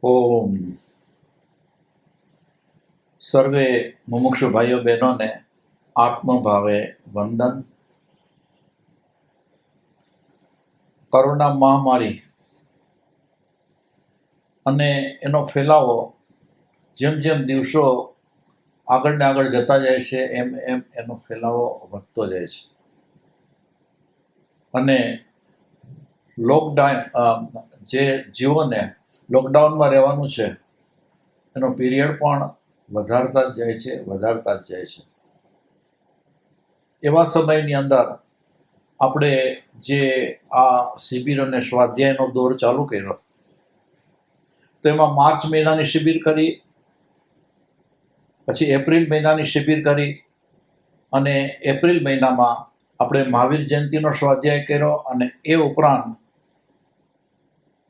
ઓમ સર્વે મુમુક્ષુ ભાઈઓ બહેનોને આત્મભાવે વંદન. કોરોના મહામારી અને એનો ફેલાવો જેમ જેમ દિવસો આગળ ને આગળ જતા જાય છે એમ એમ એનો ફેલાવો વધતો જાય છે. અને લોકડાઉન જે જીવોને લોકડાઉનમાં રહેવાનું છે એનો પીરિયડ પણ વધારતા જ જાય છે. એવા સમયની અંદર આપણે જે આ શિબિર અને સ્વાધ્યાયનો દોર ચાલુ કર્યો, તો એમાં માર્ચ મહિનાની શિબિર કરી, પછી એપ્રિલ મહિનાની શિબિર કરી, અને એપ્રિલ મહિનામાં આપણે મહાવીર જયંતિનો સ્વાધ્યાય કર્યો, અને એ ઉપરાંત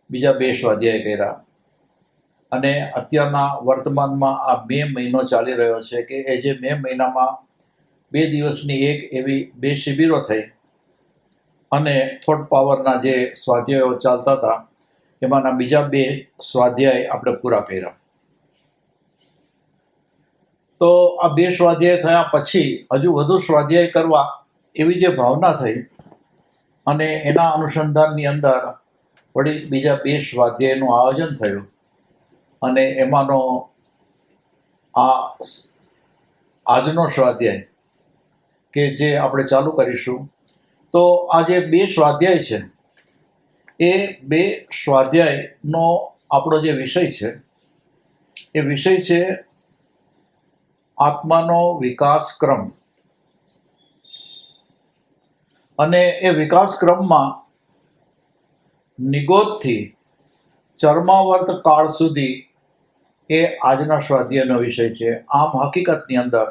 બીજા 2 સ્વાધ્યાય કર્યા. અને અત્યારના વર્તમાનમાં આ મે મહિનો ચાલી રહ્યો છે કે એ જે મે મહિનામાં 2 દિવસની એક એવી 2 શિબિરો થઈ, અને થોટ પાવરના જે સ્વાધ્યાયો ચાલતા હતા એમાંના બીજા 2 સ્વાધ્યાય આપણે પૂરા કર્યા. તો આ 2 સ્વાધ્યાય થયા પછી હજુ વધુ સ્વાધ્યાય કરવા એવી જે ભાવના થઈ, અને એના અનુસંધાનની અંદર વળી બીજા 2 સ્વાધ્યાયનું આયોજન થયું. અને એમાંનો આજનો સ્વાધ્યાય કે જે આપણે ચાલુ કરીશું, તો આ જે 2 સ્વાધ્યાય છે એ 2 સ્વાધ્યાયનો આપણો જે વિષય છે એ વિષય છે આત્માનો વિકાસ ક્રમ. અને એ વિકાસ ક્રમમાં નિગોદથી ચર્માવર્ત કાળ સુધી એ આજના સ્વાધ્યાયનો વિષય છે. આમ હકીકતની અંદર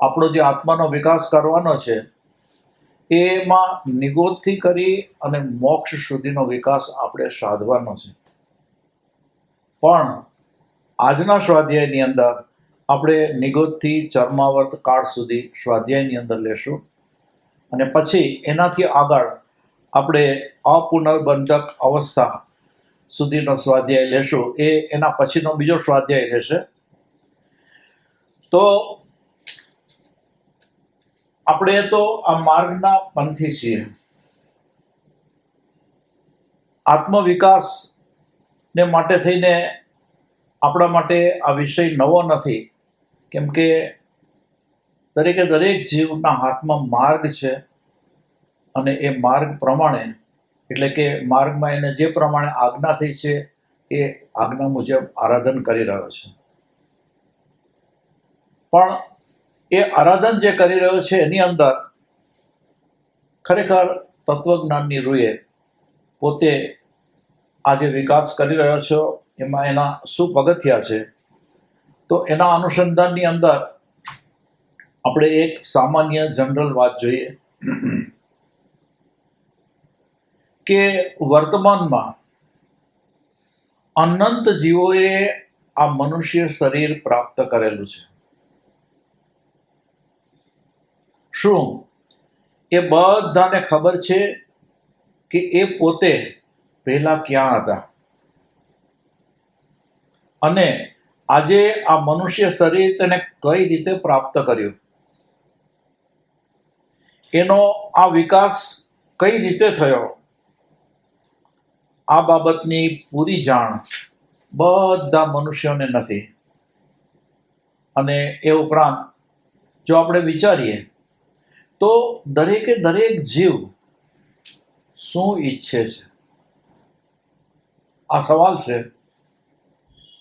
આપણો જે આત્માનો વિકાસ કરવાનો છે એમાં નિગોદથી કરી અને મોક્ષ સુધીનો વિકાસ આપણે સાધવાનો છે. પણ આજના સ્વાધ્યાયની અંદર આપણે નિગોદથી ચર્માવર્ત કાળ સુધી સ્વાધ્યાયની અંદર લેશું, અને પછી એનાથી આગળ આપણે અપુનર્બંધક અવસ્થા સુધીનો સ્વાધ્યાય લેશું. એ એના પછીનો બીજો સ્વાધ્યાય રહેશે. તો આપણે તો આ માર્ગના પંથી છીએ. આત્મવિકાસ ને માટે થઈને આપણા માટે આ વિષય નવો નથી, કેમ કે દરેકે દરેક જીવના હાથમાં માર્ગ છે, અને એ માર્ગ પ્રમાણે, એટલે કે માર્ગમાં એને જે પ્રમાણે આજ્ઞા થઈ છે એ આજ્ઞા મુજબ આરાધન કરી રહ્યો છે. પણ એ આરાધન જે કરી રહ્યો છે એની અંદર ખરેખર તત્વજ્ઞાનની રૂએ પોતે આ જે વિકાસ કરી રહ્યો છો એમાં એના શું પગથિયા છે, તો એના અનુસંધાનની અંદર આપણે એક સામાન્ય જનરલ વાત જોઈએ કે વર્તમાનમાં અનંત જીવોએ આ મનુષ્ય શરીર પ્રાપ્ત કરેલું છે. શું એ બધાને ખબર છે કે એ પોતે પહેલા ક્યાં હતા, અને આજે આ મનુષ્ય શરીર તેને કઈ રીતે પ્રાપ્ત કર્યું, એનો આ વિકાસ કઈ રીતે થયો, આ બાબતની પૂરી જાણ બધા મનુષ્યોને નથી. અને એ ઉપરાંત જો આપણે વિચારીએ તો દરેકે દરેક જીવ શું ઈચ્છે છે, આ સવાલ છે.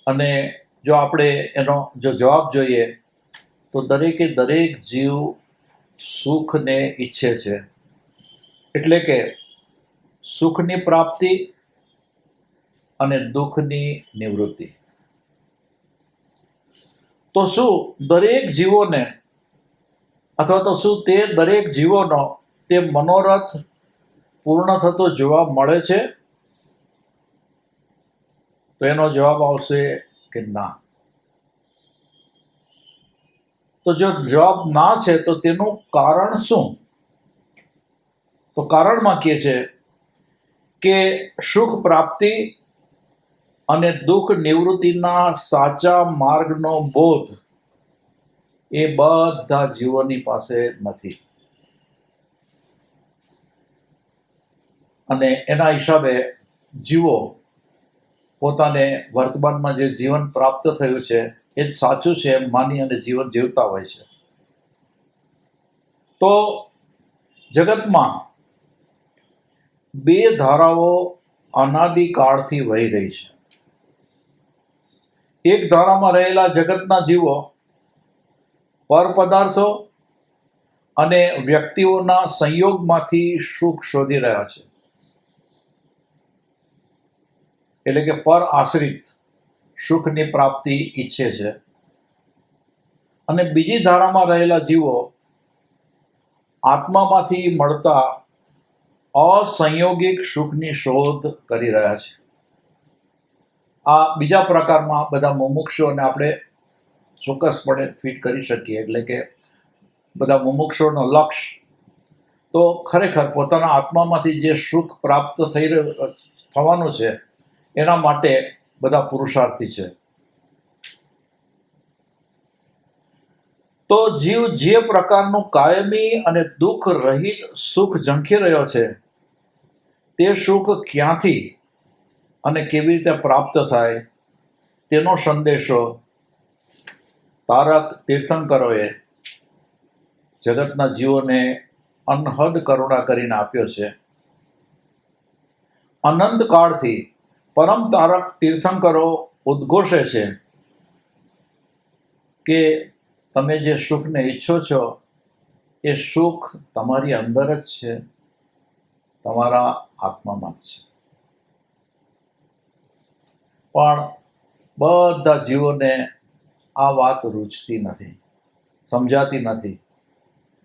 અને જો આપણે એનો જો જવાબ જોઈએ તો દરેકે દરેક જીવ સુખને ઈચ્છે છે, એટલે કે સુખની પ્રાપ્તિ અને દુઃખની નિવૃત્તિ. તો શું દરેક જીવોને, અથવા તો શું તે દરેક જીવોનો તે મનોરથ પૂર્ણ થતો જોવા મળે છે? તો એનો જવાબ આવશે કે ના. તો જો જવાબ ના છે તો તેનું કારણ શું? તો કારણમાં કહે છે કે સુખ પ્રાપ્તિ અને દુઃખ નિવૃત્તિના સાચા માર્ગનો બોધ એ બધા જીવોની પાસે નથી. અને એના હિસાબે જીવો પોતાને વર્તમાનમાં જે જીવન પ્રાપ્ત થયું છે એ જ સાચું છે એમ માની અને જીવન જીવતા હોય છે. તો જગતમાં બે ધારાઓ અનાદિકાળથી વહી રહી છે. એક ધારામાં રહેલા જગતના જીવો પર પદાર્થો અને વ્યક્તિઓના સંયોગમાંથી સુખ શોધી રહ્યા છે, એટલે કે પર આશ્રિત સુખની પ્રાપ્તિ ઈચ્છે છે. અને બીજી ધારામાં રહેલા જીવો આત્મામાંથી મળતા અસંયોગિક સુખની શોધ કરી રહ્યા છે. આ બીજા પ્રકારમાં બધા મુમુક્ષુઓને આપણે ચોક્કસપણે ફિટ કરી શકીએ. એટલે કે બધા મુમુક્ષુઓનો લક્ષ્ય તો ખરેખર પોતાના આત્મામાંથી જે સુખ પ્રાપ્ત થવાનું છે એના માટે બધા પુરુષાર્થી છે. તો જીવ જે પ્રકારનું કાયમી અને દુઃખ રહિત સુખ ઝંખી રહ્યો છે તે સુખ ક્યાંથી અને કેવી રીતે પ્રાપ્ત થાય તેનો સંદેશો તારક તીર્થંકરોએ જગતના જીવોને અનહદ કરુણા કરીને આપ્યો છે. અનંત કાળથી પરમ તારક તીર્થંકરો ઉદ્ઘોષે છે કે તમે જે સુખને ઈચ્છો છો એ સુખ તમારી અંદર જ છે, તમારા આત્મામાં જ છે. પણ બધા જીવોને આ વાત રૂચતી નથી, સમજાતી નથી.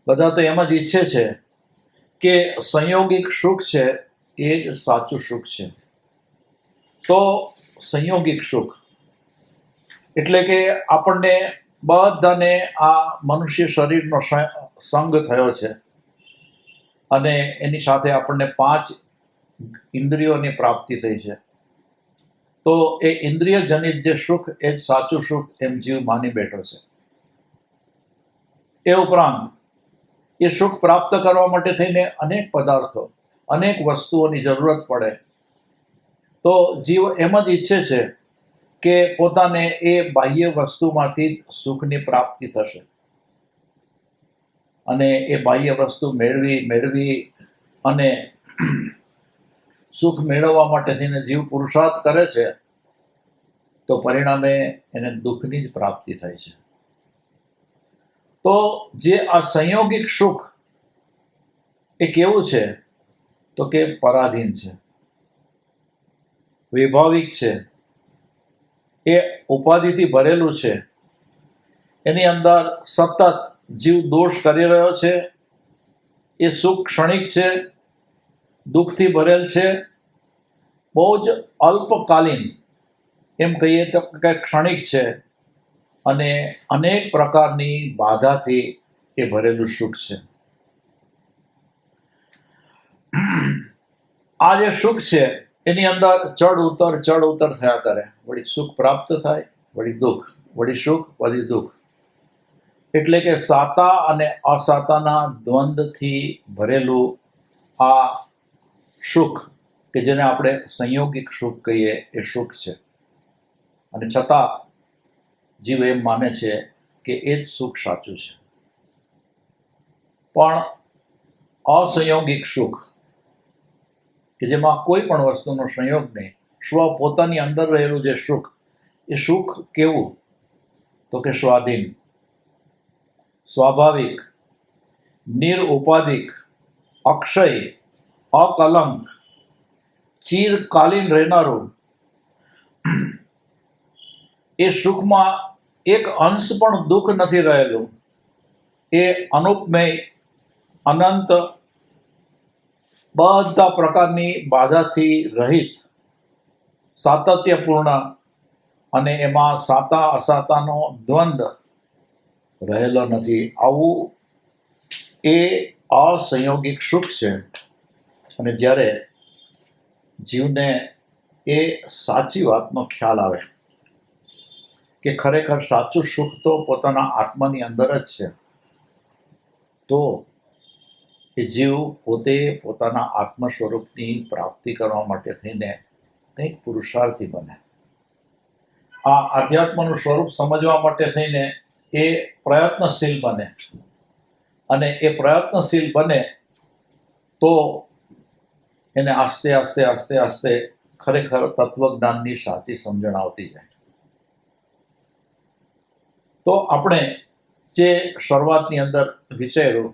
બધા તો એમ જ ઈચ્છે છે કે સંયોગિક સુખ છે એ જ સાચું સુખ છે. તો સંયોગિક સુખ એટલે કે આપણને બધાને આ મનુષ્ય શરીરનો સંગ થયો છે અને એની સાથે આપણને 5 ઇન્દ્રિયોની પ્રાપ્તિ થઈ છે. તો એ ઇન્દ્રિય જનિત જે સુખ એ જ સાચું સુખ એમ જીવ માની બેઠો છે. એ ઉપરાંત એ સુખ પ્રાપ્ત કરવા માટે થઈને અનેક પદાર્થો, અનેક વસ્તુઓની જરૂરત પડે. તો જીવ એમ જ ઈચ્છે છે કે પોતાને એ બાહ્ય વસ્તુમાંથી જ સુખની પ્રાપ્તિ થશે અને એ બાહ્ય વસ્તુ મેળવી અને સુખ મેળવવા માટે થઈને જીવ પુરુષાર્થ કરે છે તો પરિણામે એને દુઃખની જ પ્રાપ્તિ થાય છે. તો જે આ સંયોગિક સુખ એ કેવું છે તો કે પરાધીન છે, વૈભાવિક છે, એ ઉપાધિથી ભરેલું છે. એની અંદર સતત જીવ દોષ કરી રહ્યો છે. એ સુખ ક્ષણિક છે, દુઃખથી ભરેલ છે, બહુ જ અલ્પકાલીન એમ કહીએ તો કે ક્ષણિક છે અને અનેક પ્રકારની બાધાથી એ ભરેલું સુખ છે. આ જે સુખ છે એની અંદર ચડ ઉતર થયા કરે. વળી સુખ પ્રાપ્ત થાય, વળી દુઃખ, વળી સુખ, વળી દુઃખ. એટલે કે સાતા અને અસાતાના દ્વંદથી ભરેલું આ સુખ કે જેને આપણે સંયોગિક સુખ કહીએ એ સુખ છે. અને છતાં જીવ એમ માને છે કે એ જ સુખ સાચું છે. પણ અસંયોગિક સુખ કે જેમાં કોઈ પણ વસ્તુનો સંયોગ નહીં, પોતાની અંદર રહેલું જે સુખ, એ સુખ કેવું તો કે સ્વાધીન, સ્વાભાવિક, નિરઉપાધિક, અક્ષય, અકલંક, ચિરકાલીન રહેનારું. એ સુખમાં એક અંશ પણ દુઃખ નથી રહેલું. એ અનુપમેય, અનંત, બધા પ્રકારની બાધાથી રહિત, સાતત્યપૂર્ણ અને એમાં સાતા અસાતાનો દ્વંદ રહેલો નથી. આવું એ અસંયોગિક સુખ છે. અને જ્યારે જીવને એ સાચી વાતનો ખ્યાલ આવે કે ખરેખર સાચું સુખ તો પોતાના આત્માની અંદર જ છે, તો એ જીવ પોતે પોતાના આત્મ સ્વરૂપની પ્રાપ્તિ કરવા માટે થઈને કંઈક પુરુષાર્થી બને. આ આધ્યાત્મનું સ્વરૂપ સમજવા માટે થઈને એ પ્રયત્નશીલ બને, અને એ પ્રયત્નશીલ બને તો એને આસ્તે આસ્તે આસ્તે આસ્તે ખરેખર તત્વજ્ઞાનની સાચી સમજણ આવતી જાય. તો આપણે જે શરૂઆતની અંદર વિચાર્યું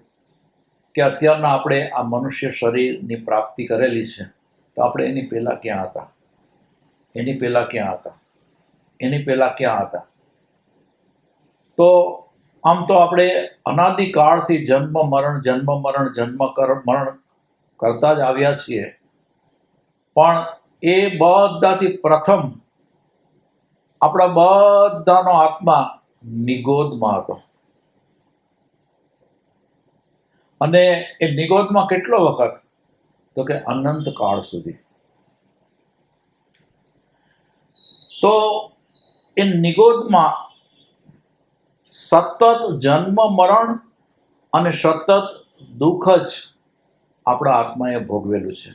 કે અત્યારના આપણે આ મનુષ્ય શરીરની પ્રાપ્તિ કરેલી છે, તો આપણે એની પહેલા ક્યાં હતા, એની પહેલા ક્યાં હતા, એની પહેલા ક્યાં હતા? તો આમ તો આપણે અનાદિકાળથી જન્મ મરણ મરણ કરતા જ આવ્યા છીએ, પણ એ બધાથી પ્રથમ આપણા બધાનો આત્મા નિગોદમાં હતો. અને એ નિગોદમાં કેટલો વખત? તો કે અનંત કાળ સુધી. તો એ નિગોદમાં સતત જન્મ મરણ અને સતત દુઃખ જ આપણા આત્માએ ભોગવેલું છે.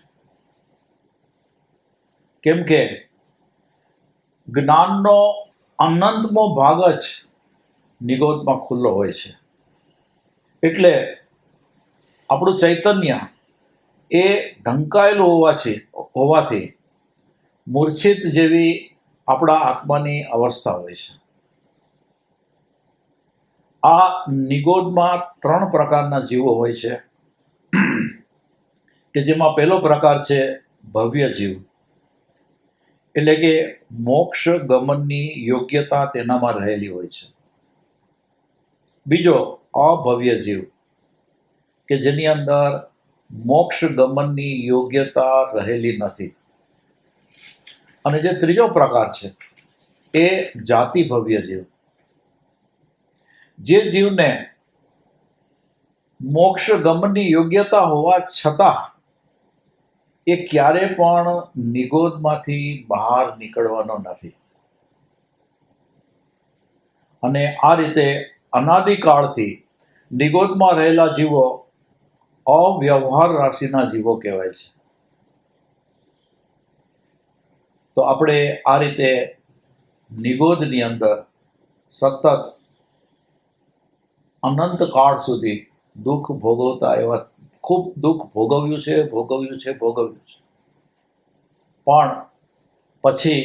કેમ કે જ્ઞાનનો અનંતમો ભાગ જ નિગોદમાં ખુલ્લો હોય છે. એટલે આપણું ચૈતન્ય એ ઢંકાયેલું હોવાથી મૂર્છિત જેવી આપણા આત્માની અવસ્થા હોય છે. આ નિગોદમાં 3 પ્રકારના જીવો હોય છે, કે જેમાં પહેલો પ્રકાર છે ભવ્ય જીવ, એટલે કે મોક્ષ ગમનની યોગ્યતા તેનામાં રહેલી હોય છે. બીજો અભવ્ય જીવ, કે જેની અંદર મોક્ષ ગમનની યોગ્યતા રહેલી નથી. અને જે ત્રીજો પ્રકાર છે એ જાતિ ભવ્ય જીવ, જે જીવને મોક્ષ ગમનની યોગ્યતા હોવા છતાં એ ક્યારે પણ નિગોદમાંથી બહાર નીકળવાનો નથી. અને આ રીતે અનાદિકાળથી નિગોદમાં રહેલા જીવો અવ્યવહાર રાશિના જીવો કહેવાય છે. તો આપણે આ રીતે નિગોદની અંદર સતત અનંત કાળ સુધી દુઃખ ભોગવતા એવા ખૂબ દુઃખ ભોગવ્યું છે. પણ પછી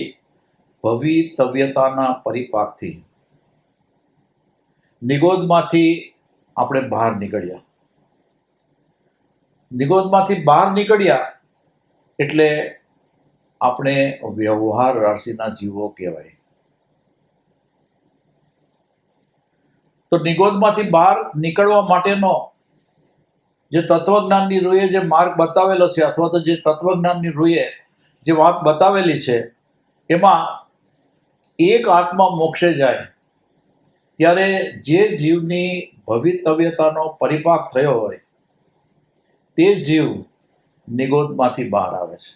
ભવિતવ્યતાના પરિપાકથી નિગોદમાંથી આપણે બહાર નીકળ્યા. નિગોદમાંથી બહાર નીકળ્યા એટલે આપણે વ્યવહાર રાશિના જીવો કહેવાય. તો નિગોદમાંથી બહાર નીકળવા માટેનો જે તત્વજ્ઞાનની રૂએ જે માર્ગ બતાવેલો છે, અથવા તો જે તત્વજ્ઞાનની રૂએ જે વાત બતાવેલી છે, એમાં એક આત્મા મોક્ષે જાય ત્યારે જે જીવની ભવિતવ્યતાનો પરિપાક થયો હોય તે જીવ નિગોદમાંથી બહાર આવે છે.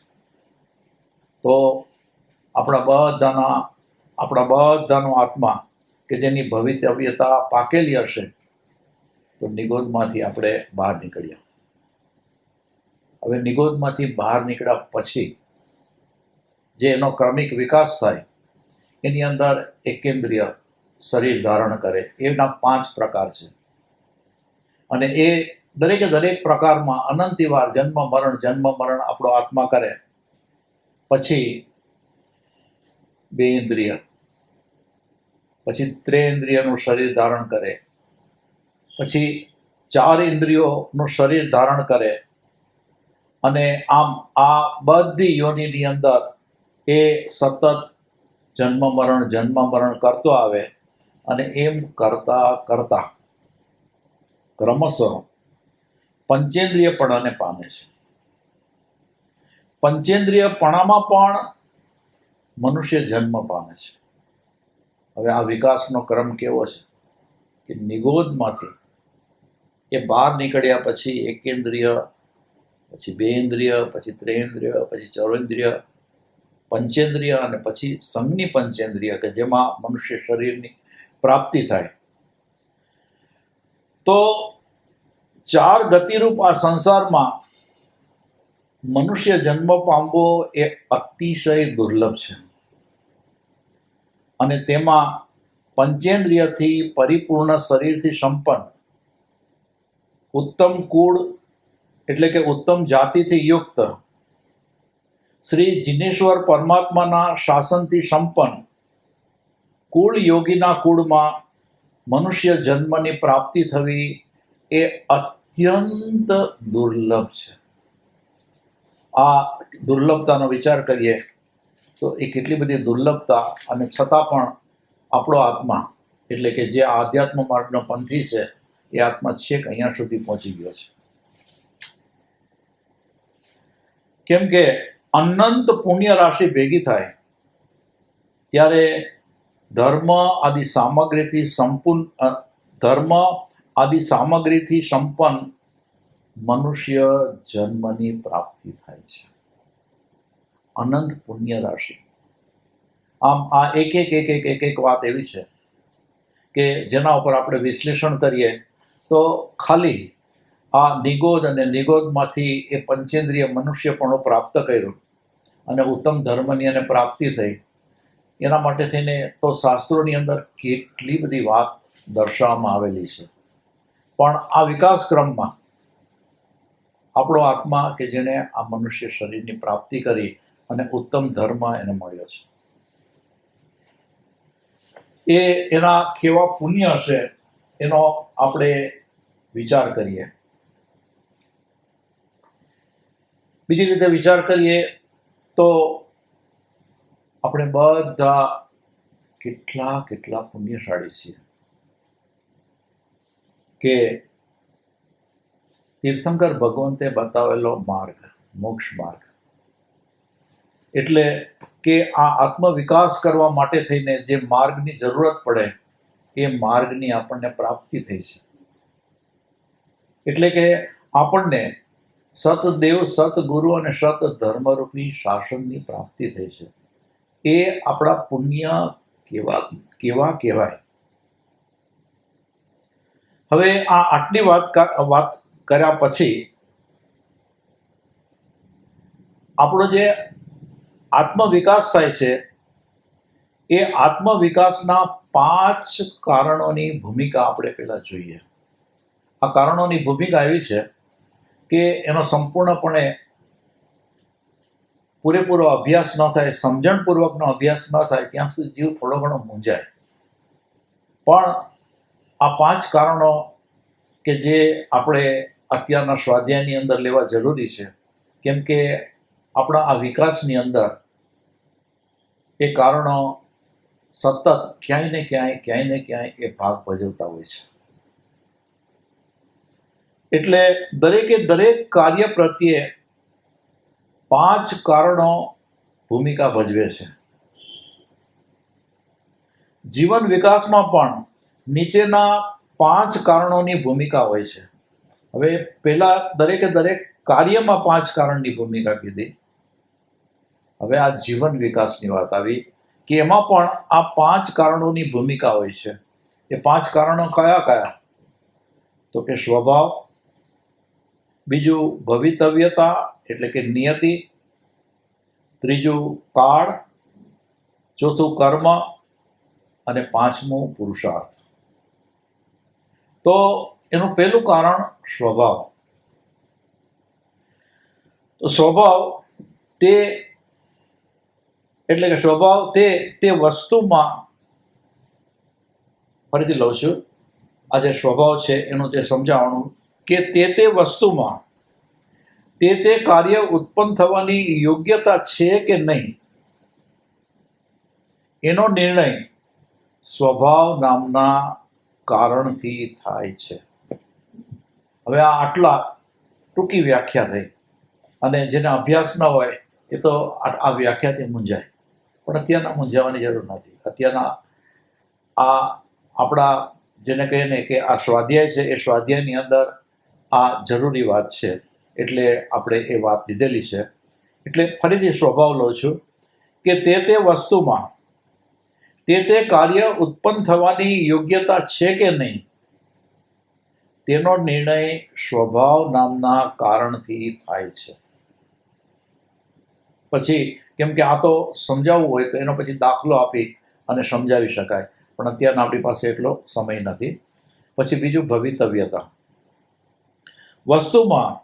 તો આપણા બધાનો આત્મા કે જેની ભવિતવ્યતા પાકેલી હશે, તો નિગોદમાંથી આપણે બહાર નીકળ્યા. હવે નિગોદમાંથી બહાર નીકળ્યા પછી જે એનો ક્રમિક વિકાસ થાય, એની અંદર એકેન્દ્રિય શરીર ધારણ કરે. એના 5 પ્રકાર છે, અને એ દરેક પ્રકારમાં અનંતિવાર જન્મ મરણ આપણો આત્મા કરે. પછી 2 ઇન્દ્રિય, પછી 3 ઇન્દ્રિયનું શરીર ધારણ કરે, પછી 4 ઇન્દ્રિયોનું શરીર ધારણ કરે. અને આમ આ બધી યોનિની અંદર એ સતત જન્મ મરણ કરતો આવે, અને એમ કરતા કરતા ક્રમશઃ પંચેન્દ્રિયપણાને પામે છે. પંચેન્દ્રિયપણામાં પણ મનુષ્ય જન્મ પામે છે. હવે આ વિકાસનો ક્રમ કેવો છે કે નિગોદમાંથી એ બહાર નીકળ્યા પછી એકેન્દ્રિય, પછી 2 ઇન્દ્રિય, પછી 3 ઇન્દ્રિય, પછી 4 ઇન્દ્રિય, પંચેન્દ્રિય અને પછી સંઘની પંચેન્દ્રિય કે જેમાં મનુષ્ય શરીરની પ્રાપ્તિ થાય. તો 4 ગતિરૂપ આ સંસારમાં મનુષ્ય જન્મ પામવો એ અતિશય દુર્લભ છે. અને તેમાં પંચેન્દ્રિયથી પરિપૂર્ણ શરીરથી સંપન્ન ઉત્તમ કુળ એટલે કે ઉત્તમ જાતિથી યુક્ત શ્રી જિનેશ્વર પરમાત્માના શાસનથી સંપન્ન કુળ યોગીના કુળમાં મનુષ્ય જન્મની પ્રાપ્તિ થવી એ અત્યંત દુર્લભ છે. આ દુર્લભતાનો વિચાર કરીએ તો એ કેટલી બધી દુર્લભતા, અને છતાં પણ આપણો આત્મા એટલે કે જે આધ્યાત્મ માર્ગનો પંથી છે એ આત્મા છેક અહીંયા સુધી પહોંચી ગયો છે. કેમ કે અનંત પુણ્ય રાશિ ભેગી થાય ત્યારે ધર્મ આદિ સામગ્રીથી સંપન્ન મનુષ્ય જન્મની પ્રાપ્તિ થાય છે. અનંત પુણ્ય રાશિ. આમ આ એક વાત એવી છે કે જેના ઉપર આપણે વિશ્લેષણ કરીએ તો ખાલી આ નિગોદ અને નિગોદમાંથી એ પંચેન્દ્રિય મનુષ્યપણું પ્રાપ્ત કર્યું અને ઉત્તમ ધર્મની એને પ્રાપ્તિ થઈ, એના માટે થઈને તો શાસ્ત્રોની અંદર કેટલી બધી વાત દર્શાવવામાં આવેલી છે. પણ આ વિકાસ ક્રમમાં આપણો આત્મા કે જેણે આ મનુષ્ય શરીરની પ્રાપ્તિ કરી અને ઉત્તમ ધર્મ એને મળ્યો છે, એ એના કેવા પુણ્ય હશે એનો આપણે વિચાર કરીએ. બીજી રીતે વિચાર કરીએ તો આપણે બધા કેટલા પુણ્યશાળી છીએ કે તીર્થંકર ભગવંતે બતાવેલો માર્ગ, મોક્ષ માર્ગ, એટલે કે આ આત્મવિકાસ કરવા માટે થઈને જે માર્ગની જરૂરત પડે એ માર્ગની આપણને પ્રાપ્તિ થઈ છે. એટલે કે આપણને સતદેવ, સતગુરુ અને સત ધર્મરૂપી શાસનની પ્રાપ્તિ થઈ છે. એ આપણા પુણ્ય કેવા કહેવાય. હવે આ આટલી વાત કર્યા પછી આપણો જે આત્મવિકાસ થાય છે એ આત્મવિકાસના 5 કારણોની ભૂમિકા આપણે પહેલા જોઈએ. આ કારણોની ભૂમિકા એવી છે કે એનો સંપૂર્ણપણે પૂરેપૂરો અભ્યાસ ન થાય, સમજણપૂર્વકનો અભ્યાસ ન થાય ત્યાં સુધી જીવ થોડો ઘણો મૂંઝાય. પણ આ 5 કારણો કે જે આપણે અત્યારના સ્વાધ્યાયની અંદર લેવા જરૂરી છે, કેમ કે આપણા આ વિકાસની અંદર એ કારણો સતત ક્યાંય ને ક્યાંય એ ભાગ ભજવતા હોય છે. એટલે દરેક કાર્ય પ્રત્યે 5 કારણો ભૂમિકા ભજવે છે. જીવન વિકાસમાં પણ નીચેના 5 કારણોની ભૂમિકા હોય છે. હવે પહેલા દરેક કાર્યમાં 5 કારણની ભૂમિકા કીધી. હવે આ જીવન વિકાસની વાત આવી કે એમાં પણ આ 5 કારણોની ભૂમિકા હોય છે. એ 5 કારણો કયા? તો કે સ્વભાવ, બીજું ભવિતવ્યતા એટલે કે નિયતિ, ત્રીજું કાળ, ચોથું કર્મ અને 5મું પુરુષાર્થ. તો એનું પહેલું કારણ સ્વભાવ. તો સ્વભાવ તે વસ્તુમાં, ફરીથી લઉં છું, આ જે સ્વભાવ છે એનું તે સમજાવવાનું કે તે વસ્તુમાં તે કાર્ય ઉત્પન્ન થવાની યોગ્યતા છે કે નહીં એનો નિર્ણય સ્વભાવ નામના કારણથી થાય છે. હવે આ આટલા ટૂંકી વ્યાખ્યા થઈ, અને જેને અભ્યાસ ન હોય એ તો આ વ્યાખ્યાથી મૂંઝાય, પણ અત્યારના મૂંઝાવાની જરૂર નથી. અત્યારના આ આપણા જેને કહીએ ને કે આ સ્વાધ્યાય છે, એ સ્વાધ્યાયની અંદર આ જરૂરી વાત છે, એટલે આપણે એ વાત લીધેલી છે. એટલે ફરીથી સ્વભાવ લઉં છું કે તે વસ્તુમાં તે કાર્ય ઉત્પન્ન થવાની યોગ્યતા છે કે નહીં, તેનો નિર્ણય સ્વભાવ નામના કારણથી થાય છે. પછી કેમ કે આ તો સમજાવવું હોય તો એનો પછી દાખલો આપી અને સમજાવી શકાય, પણ અત્યારના આપણી પાસે એટલો સમય નથી. પછી બીજું ભવિતવ્યતા. વસ્તુમાં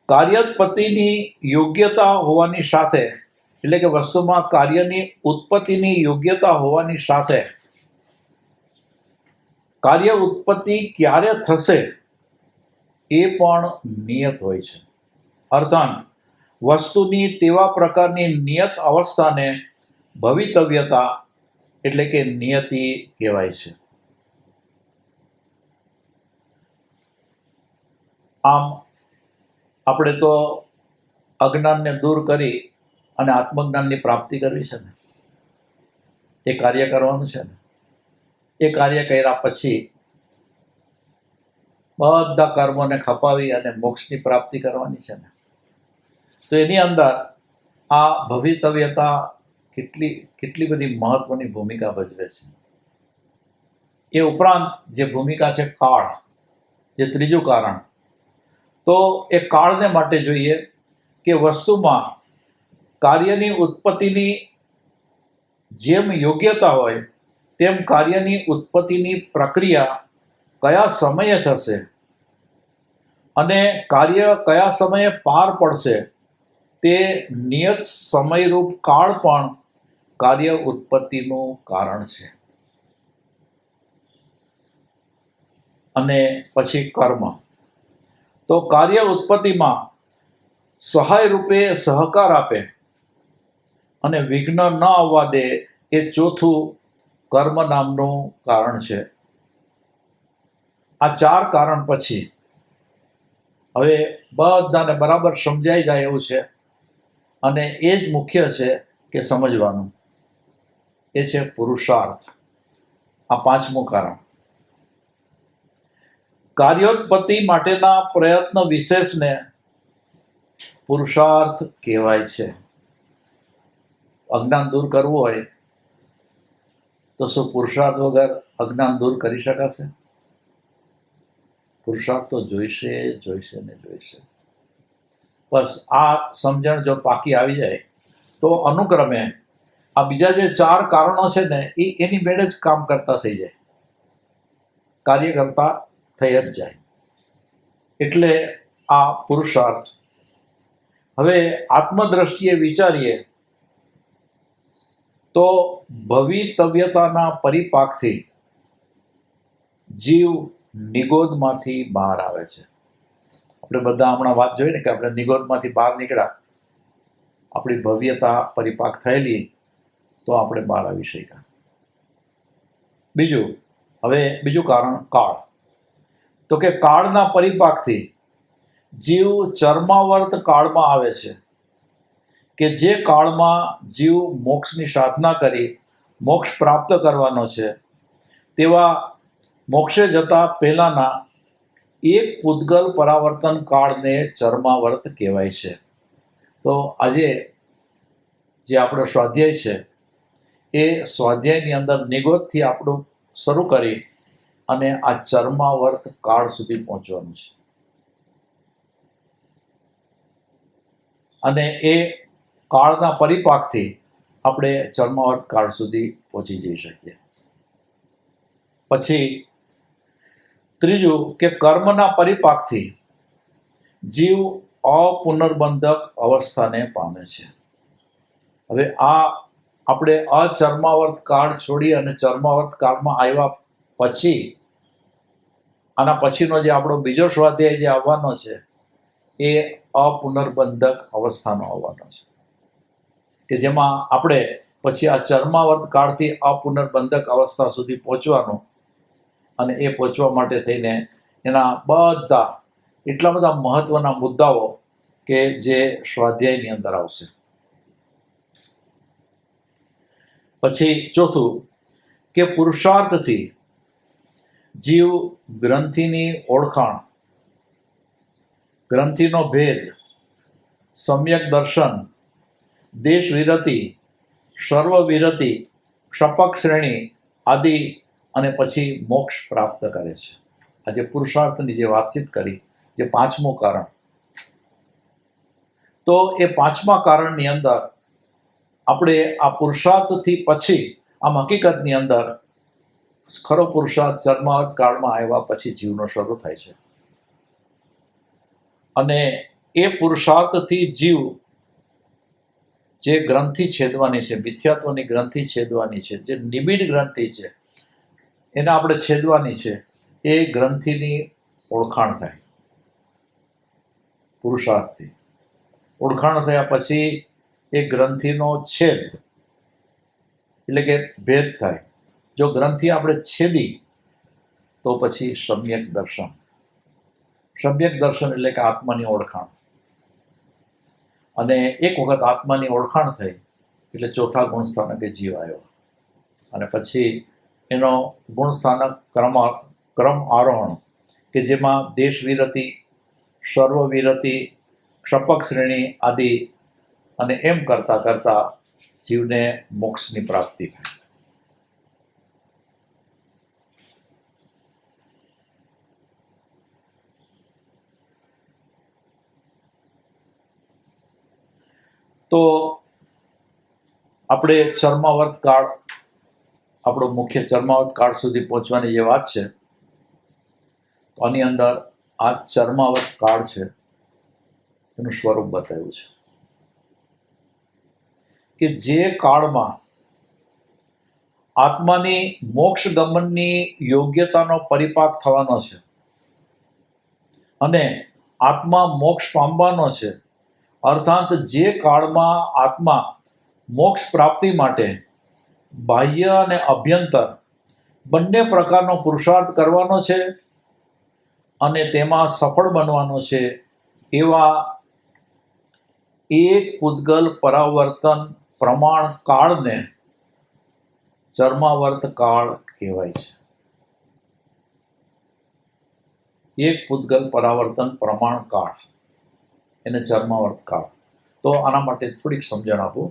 કાર્યોત્પત્તિની યોગ્યતા હોવાની સાથે, એટલે કે વસ્તુમાં કાર્યની ઉત્પત્તિની યોગ્યતા હોવાની સાથે કાર્ય ઉત્પત્તિ ક્યારે થશે એ પણ નિયત હોય છે. અર્થાત વસ્તુની તેવા પ્રકારની નિયત અવસ્થાને ભવિતવ્યતા એટલે કે નિયતિ કહેવાય છે. આમ આપણે તો અજ્ઞાનને દૂર કરી અને આત્મજ્ઞાનની પ્રાપ્તિ કરવી છે ને, એ કાર્ય કરવાનું છે ને. એ કાર્ય કર્યા પછી બધા કર્મોને ખપાવી અને મોક્ષની પ્રાપ્તિ કરવાની છે ને. તો એની અંદર આ ભવિતવ્યતા કેટલી બધી મહત્વની ભૂમિકા ભજવે છે. એ ઉપરાંત જે ભૂમિકા છે કાળ, જે ત્રીજું કારણ, તો એ કાળને માટે જોઈએ કે વસ્તુમાં કાર્યની ઉત્પત્તિની જેમ યોગ્યતા હોય તેમ કાર્યની ઉત્પત્તિની પ્રક્રિયા કયા સમયે થશે અને કાર્ય કયા સમયે પાર પડશે તે નિયત સમયરૂપ કાળ પણ કાર્ય ઉત્પત્તિનું કારણ છે. અને પછી કર્મ. તો કાર્ય ઉત્પત્તિમાં સહાય રૂપે સહકાર આપે અને વિઘ્ન ન આવવા દે એ ચોથું કર્મ નામનું કારણ છે. આ 4 કારણ પછી હવે બધાને બરાબર સમજાઈ જાય એવું છે અને એ જ મુખ્ય છે કે સમજવાનું, એ છે પુરુષાર્થ. આ 5મું કારણ. કાર્યોત્પત્તિ માટેના પ્રયત્ન વિશેષને પુરુષાર્થ કહેવાય છે. અજ્ઞાન દૂર કરવું હોય તો શું પુરુષાર્થ વગર અજ્ઞાન દૂર કરી શકાશે? પુરુષાર્થ તો જોઈશે ને જોઈશે. બસ આ સમજણ જો પાકી આવી જાય તો અનુક્રમે આ બીજા જે 4 કારણો છે ને એ એની મેળે જ કામ કરતા થઈ જાય, કાર્ય કરતા થઈ જ જાય. એટલે આ પુરુષાર્થ. હવે આત્મદ્રષ્ટિએ વિચારીએ તો ભવિતવ્યતાના પરિપાકથી જીવ નિગોદમાંથી બહાર આવે છે. આપણે બધા હમણાં વાત જોઈ ને કે આપણે નિગોદમાંથી બહાર નીકળ્યા, આપણી ભવ્યતા પરિપાક થયેલી તો આપણે બહાર આવી શક્યા. બીજું કારણ કાળ. તો કે કાળના પરિપાકથી જીવ ચર્માવર્ત કાળમાં આવે છે કે જે કાળમાં જીવ મોક્ષની સાધના કરી મોક્ષ પ્રાપ્ત કરવાનો છે. તેવા મોક્ષે જતા પહેલાના એક પૂતગલ પરાવર્તન કાળને ચર્માવર્ત કહેવાય છે. તો આજે જે આપણો સ્વાધ્યાય છે એ સ્વાધ્યાયની અંદર નિગોદથી આપણું શરૂ કરી અને આ ચર્માવર્ત કાળ સુધી પહોંચવાનું છે. અને એ કાળના પરિપાકથી આપણે ચર્માવર્ત કાળ સુધી પહોંચી જઈ શકીએ. પછી ત્રીજું કે કર્મના પરિપાકથી જીવ અપુનર્બંધક અવસ્થાને પામે છે. હવે આ આપણે અચર્માવર્ત કાળ છોડી અને ચર્માવર્ત કાળમાં આવ્યા પછી આના પછીનો જે આપણો બીજો સ્વાધ્યાય જે આવવાનો છે એ અપુનર્બંધક અવસ્થાનો આવવાનો છે, કે જેમાં આપણે પછી આ ચર્માવર્ત કાળથી અપુનર્બંધક અવસ્થા સુધી પહોંચવાનું. અને એ પહોંચવા માટે થઈને એના એટલા બધા મહત્વના મુદ્દાઓ કે જે સ્વાધ્યાયની અંદર આવશે. પછી ચોથું કે પુરુષાર્થથી જીવ ગ્રંથિની ઓળખાણ, ગ્રંથિનો ભેદ, સમ્યક દર્શન, દેશ વિરતિ સર્વવિરતિ, ક્ષપક શ્રેણી આદિ અને પછી મોક્ષ પ્રાપ્ત કરે છે. આજે પુરુષાર્થની જે વાતચીત કરી, જે પાંચમું કારણ, તો એ પાંચમા કારણની અંદર આપણે આ પુરુષાર્થથી પછી આમ હકીકતની અંદર ખરો પુરુષાર્થ ચર્માવત કાળમાં આવ્યા પછી જીવનો શરૂ થાય છે. અને એ પુરુષાર્થથી જીવ જે ગ્રંથિ છેદવાની છે, મિથ્યાત્વની ગ્રંથિ છેદવાની છે, જે નિબિડ ગ્રંથિ છે એને આપણે છેદવાની છે, એ ગ્રંથિની ઓળખાણ થાય. પુરુષાર્થથી ઓળખાણ થયા પછી એ ગ્રંથિનો છેદ એટલે કે ભેદ થાય. જો ગ્રંથિ આપણે છેદી તો પછી સમ્યક દર્શન. સમ્યક દર્શન એટલે કે આત્માની ઓળખાણ. અને એક વખત આત્માની ઓળખાણ થઈ એટલે ચોથા ગુણસ્થાનકે જીવ આવ્યો. અને પછી એનો ગુણસ્થાનક ક્રમ આરોહણ કે જેમાં દેશ વિરતિ, સર્વ વિરતિ, ક્ષપક શ્રેણી આદિ અને એમ કરતા કરતા જીવને મોક્ષની પ્રાપ્તિ થાય. તો આપણે ચર્માવર્ત કાળ, આપણો મુખ્ય ચર્માવત કાળ સુધી પહોંચવાની જે વાત છે, તો આની અંદર આ ચર્માવત કાળ છે એનું સ્વરૂપ બતાવ્યું છે કે જે કાળમાં આત્માની મોક્ષ ગમનની યોગ્યતાનો પરિપાક થવાનો છે અને આત્મા મોક્ષ પામવાનો છે. અર્થાત જે કાળમાં આત્મા મોક્ષ પ્રાપ્તિ માટે બાહ્ય અને અભ્યંતર બંને પ્રકારનો પુરુષાર્થ કરવાનો છે અને તેમાં સફળ બનવાનો છે, એવા એક પૂદગલ પરાવર્તન પ્રમાણ કાળને ચર્માવર્ત કાળ કહેવાય છે. એક પૂદગલ પરાવર્તન પ્રમાણ કાળ એને ચર્માવર્ત કાળ. તો આના માટે થોડીક સમજણ આપું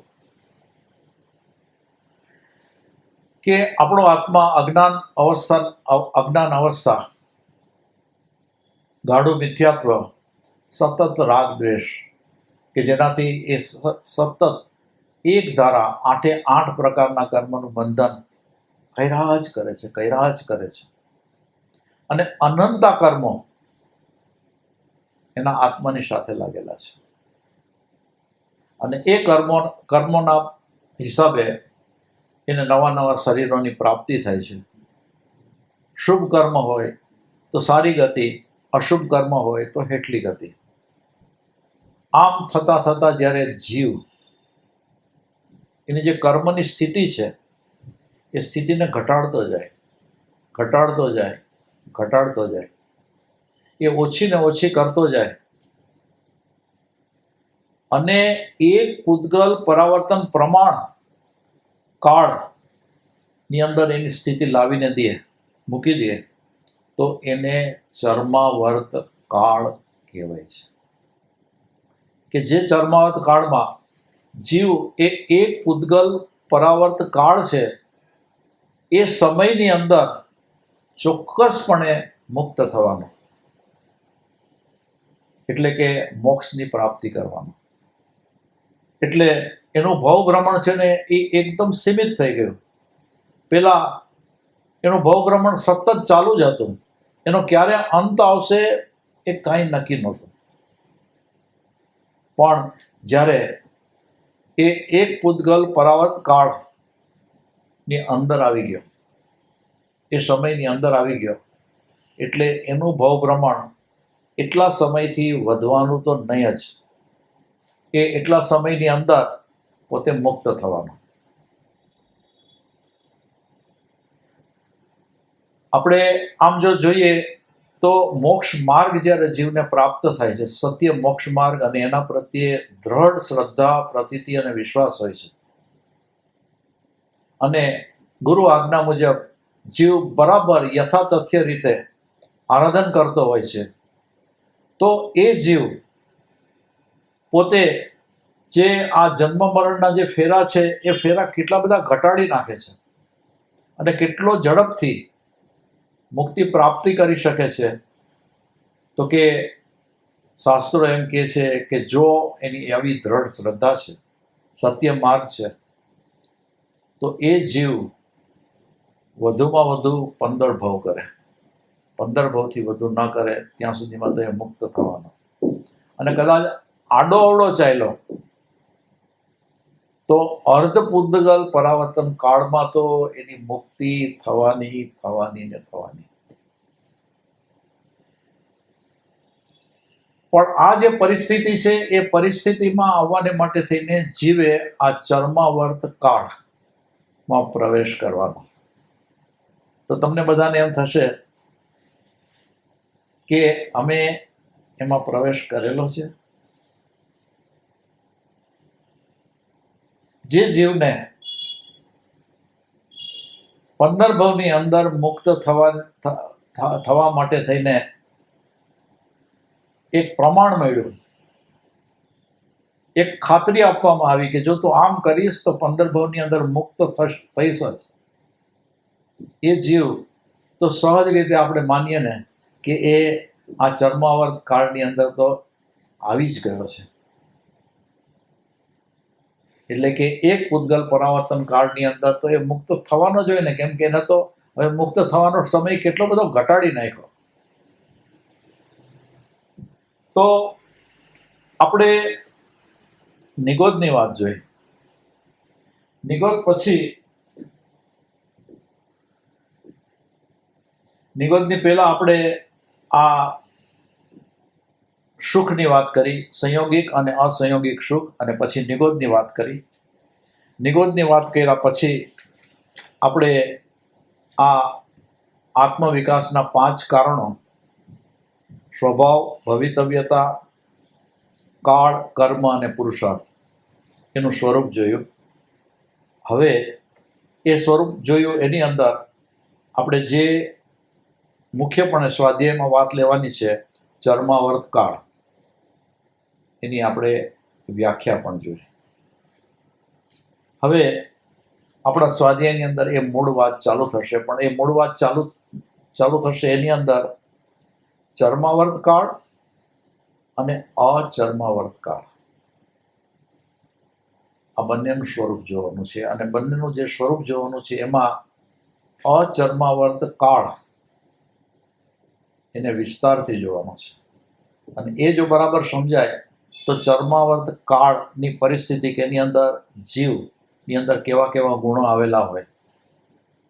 કે આપણો આત્મા અજ્ઞાન અવસ્થા, ગાઢું મિથ્યાત્વ, સતત રાગ દ્વેષ કે જેનાથી એ સતત એક ધારા 8 પ્રકારના કર્મનું બંધન કર્યા જ કરે છે. અને અનંતા કર્મો એના આત્માની સાથે લાગેલા છે. અને એ કર્મોના હિસાબે એને નવા શરીરોની પ્રાપ્તિ થાય છે. શુભ કર્મ હોય તો સારી ગતિ, અશુભ કર્મ હોય તો હેઠલી ગતિ. આમ થતા જ્યારે જીવ એની જે કર્મની સ્થિતિ છે એ સ્થિતિને ઘટાડતો જાય, એ ઓછી ને ઓછી કરતો જાય અને એક પૂદગલ પરાવર્તન પ્રમાણ કાળની અંદર એની સ્થિતિ લાવીને મૂકી દે તો એને ચર્માવર્ત કાળ કહેવાય છે. કે જે ચર્માવર્ત કાળમાં જીવ એ એક પૂદગલ પરાવર્ત કાળ છે એ સમયની અંદર ચોક્કસપણે મુક્ત થવાનો, એટલે કે મોક્ષની પ્રાપ્તિ કરવાનો. એટલે એનું ભવભ્રમણ છે ને એ એકદમ સીમિત થઈ ગયું. પેલા એનું ભવભ્રમણ સતત ચાલુ જ હતું, એનો ક્યારે અંત આવશે એ કાંઈ નક્કી નહોતું. પણ જ્યારે એ એક પૂદગલ પરાવર્ત કાળની અંદર આવી ગયો, એ સમયની અંદર આવી ગયો, એટલે એનું ભવભ્રમણ એટલા સમયથી વધવાનું તો નહીં જ, એ એટલા સમયની અંદર પોતે મુક્ત થવાનો. આપણે આમ જો જોઈએ તો મોક્ષ માર્ગ જ્યારે જીવને પ્રાપ્ત થાય છે, સત્ય મોક્ષ માર્ગ, અને એના પ્રત્યે દ્રઢ શ્રદ્ધા, પ્રતીતિ અને વિશ્વાસ હોય છે, અને ગુરુ આજ્ઞા મુજબ જીવ બરાબર યથાતથ્ય રીતે આરાધન કરતો હોય છે, તો એ જીવ પોતે જે આ જન્મ મરણના જે ફેરા છે એ ફેરા કેટલા બધા ઘટાડી નાખે છે અને કેટલો ઝડપથી મુક્તિ પ્રાપ્તિ કરી શકે છે. તો કે શાસ્ત્રો એમ કહે છે કે જો એની આવી દ્રઢ શ્રદ્ધા છે, સત્ય માર્ગ છે, તો એ જીવ વધુમાં વધુ 15 ભવ કરે. 15 ભવથી વધુ ન કરે ત્યાં સુધીમાં તો એ મુક્ત થવાનો. અને કદાચ આડો અવળો ચાલ્યો તો અર્ધ પૂર્દગલ પરાવર્તન કાળમાં તો એની મુક્તિ થવાની ને થવાની. પણ આ જે પરિસ્થિતિ છે એ પરિસ્થિતિમાં આવવાને માટે થઈને જીવે આ ચર્માવર્ત કાળમાં પ્રવેશ કરવાનો. તો તમને બધાને એમ થશે કે અમે એમાં પ્રવેશ કરેલો છે. જે જીવને 15 ભવની અંદર મુક્ત થવા માટે થઈને એક પ્રમાણ મળ્યું, એક ખાતરી આપવામાં આવી કે જો તું આમ કરીશ તો 15 ભવની અંદર મુક્ત થઈશ જ. એ જીવ તો સહજ રીતે આપણે માનીએ ને કે એ આ ચર્માવર્ત કાળની અંદર તો આવી જ ગયો છે. એટલે કે એક પૂતગલ પરાવર્તન કાળની અંદર તો એ મુક્ત થવાનો જ હોય ને, કેમ કે એને તો હવે મુક્ત થવાનો સમય કેટલો બધો ઘટાડી નાખ્યો. તો આપણે નિગોદની વાત જોઈ. નિગોદ પછી નિગોદની પહેલા આપણે આ સુખની વાત કરી, સંયોગિક અને અસંયોગિક સુખ, અને પછી નિગોદની વાત કરી. નિગોદની વાત કર્યા પછી આપણે આ આત્મવિકાસના 5 કારણો, સ્વભાવ, ભવિતવ્યતા, કાળ, કર્મ અને પુરુષાર્થ, એનું સ્વરૂપ જોયું. હવે એ સ્વરૂપ જોયું એની અંદર આપણે જે મુખ્યપણે સ્વાધ્યાયમાં વાત લેવાની છે, ચર્માવર્ત કાળ, એની આપણે વ્યાખ્યા પણ જોઈ. હવે આપણા સ્વાધ્યાયની અંદર એ મૂળ વાત ચાલુ થશે, પણ એ મૂળ વાત ચાલુ થશે એની અંદર ચર્માવર્ત કાળ અને અચર્માવર્ત કાળ, આ બંનેનું સ્વરૂપ જોવાનું છે. અને બંનેનું જે સ્વરૂપ જોવાનું છે એમાં અચર્માવર્ત કાળ એને વિસ્તારથી જોવાનો છે. અને એ જો બરાબર સમજાય તો ચર્માવર્ત કાળની પરિસ્થિતિ કે એની અંદર જીવની અંદર કેવા કેવા ગુણો આવેલા હોય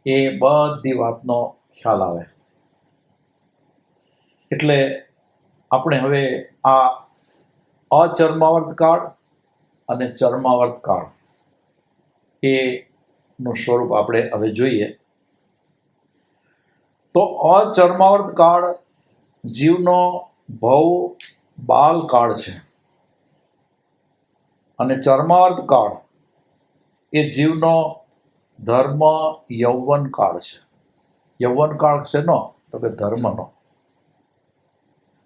એ બધી વાતનો ખ્યાલ આવે. એટલે આપણે હવે આ અચર્માવર્ત કાળ અને ચર્માવર્ત કાળ એનું સ્વરૂપ આપણે હવે જોઈએ. તો અચર્માવર્ત કાળ જીવનો ભવ બાલ કાળ છે, અને ચર્માવર્ત કાળ એ જીવનો ધર્મ યૌવન કાળ છે. યૌવન કાળ છે નો તો કે ધર્મનો.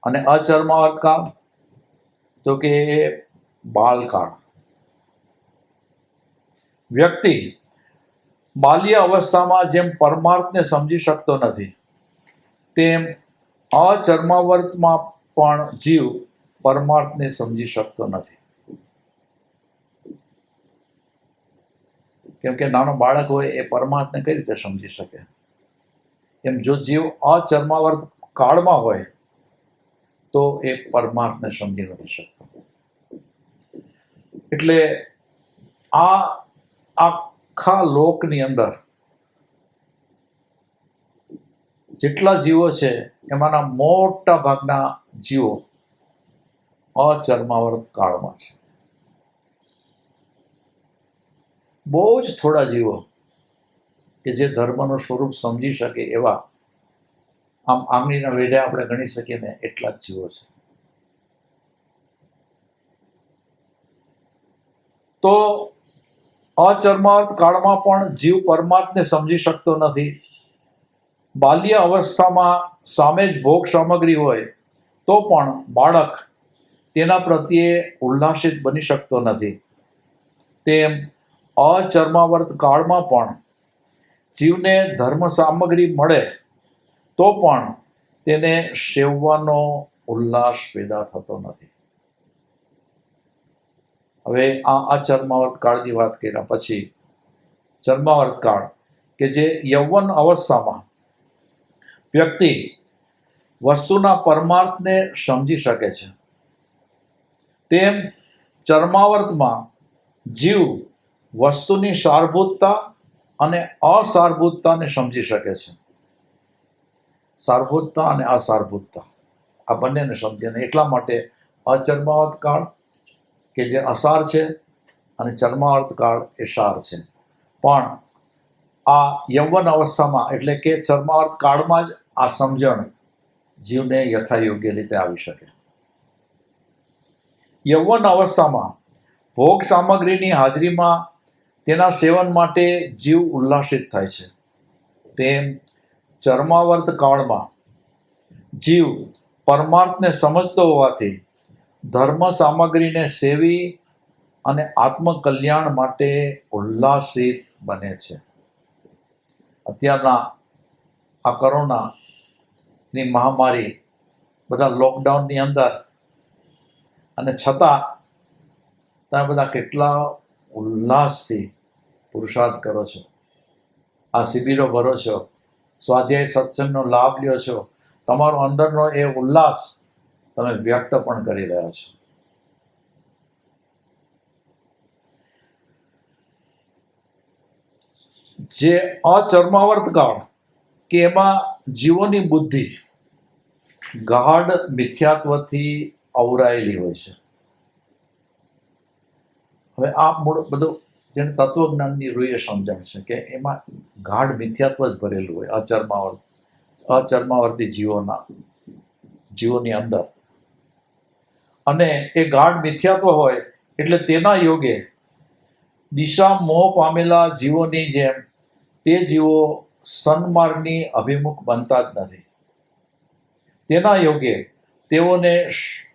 અને અચર્માવર્ત કાળ તો કે બાલકાળ. વ્યક્તિ બાલ્ય અવસ્થામાં જેમ પરમાર્થને સમજી શકતો નથી, તેમ અચર્માવર્તમાં પણ જીવ પરમાર્થને સમજી શકતો નથી. કેમ કે નાનો બાળક હોય એ પરમાર્થને કઈ રીતે સમજી શકે? એમ જો જીવ અચર્માવર્ત કાળમાં હોય તો એ પરમાર્થને સમજી નથી શકતો. એટલે આ આખા લોકની અંદર જેટલા જીવો છે એમાંના મોટા ભાગના જીવો અચર્માવર્ત કાળમાં છે. બહુ જ થોડા જીવો કે જે ધર્મનું સ્વરૂપ સમજી શકે એવા, આમ આંગળીના વેઢે આપણે ગણી શકીએ ને એટલા જ જીવો છે. તો અચર્માવર્ત કાળમાં પણ જીવ પરમાર્થને સમજી શકતો નથી. બાલ્ય અવસ્થામાં સામે જ ભોગ સામગ્રી હોય તો પણ બાળક તેના પ્રત્યે ઉલ્લાસિત બની શકતો નથી. તેમ અચર્માવર્ત કાળમાં પણ જીવને ધર્મ સામગ્રી મળે તો પણ તેને સેવવાનો ઉલ્લાસ પેદા થતો નથી. હવે આ અચર્માવર્ત કાળની વાત કર્યા પછી ચર્માવર્ત કાળ કે જે યૌવન અવસ્થામાં વ્યક્તિ વસ્તુના પરમાર્થને સમજી શકે છે, તેમ ચર્માવર્તમાં જીવ વસ્તુની સારભૂતતા અને અસારભૂતતાને સમજી શકે છે. સારભૂતતા અને અસારભૂતતા આ બંનેને સમજીને એટલા માટે અચર્માવર્ત કાળ કે જે અસાર છે અને ચર્માવર્ત કાળ એ સાર છે. પણ આ યૌવન અવસ્થામાં એટલે કે ચર્માવર્ત કાળમાં જ આ સમજણ જીવને યથાયોગ્ય રીતે આવી શકે. યૌવન અવસ્થામાં ભોગ સામગ્રીની હાજરીમાં તેના સેવન માટે જીવ ઉલ્લાસિત થાય છે, તેમ ચર્માવર્ત કાળમાં જીવ પરમાર્થને સમજતો હોવાથી ધર્મ સામગ્રીને સેવી અને આત્મકલ્યાણ માટે ઉલ્લાસિત બને છે. અત્યારના આ કોરોનાની મહામારી, બધા લોકડાઉનની અંદર, અને છતાં તમે બધા કેટલા ઉલ્લાસથી પુરુષાર્થ કરો છો, આ શિબિરો ભરો છો, સ્વાધ્યાય સત્સંગનો લાભ લ્યો છો, તમારો અંદરનો એ ઉલ્લાસ તમે વ્યક્ત પણ કરી રહ્યા છો. જે અચર્માવર્ત કાળ કે એમાં જીવોની બુદ્ધિ ગાઢ મિથ્યાત્વથી અવરાયેલી હોય છે. હવે આ મૂળ બધું જેને તત્વજ્ઞાનની રૂએ સમજણ છે કે એમાં ગાઢ મિથ્યાત્વ જ ભરેલું હોય અચર્માવર્તી જીવોની અંદર. અને એ ગાઢ મિથ્યાત્વ હોય એટલે તેના યોગે દિશા મોહ પામેલા જીવોની જેમ તે જીવો સન્માર્ગની અભિમુખ બનતા જ નથી. તેના યોગે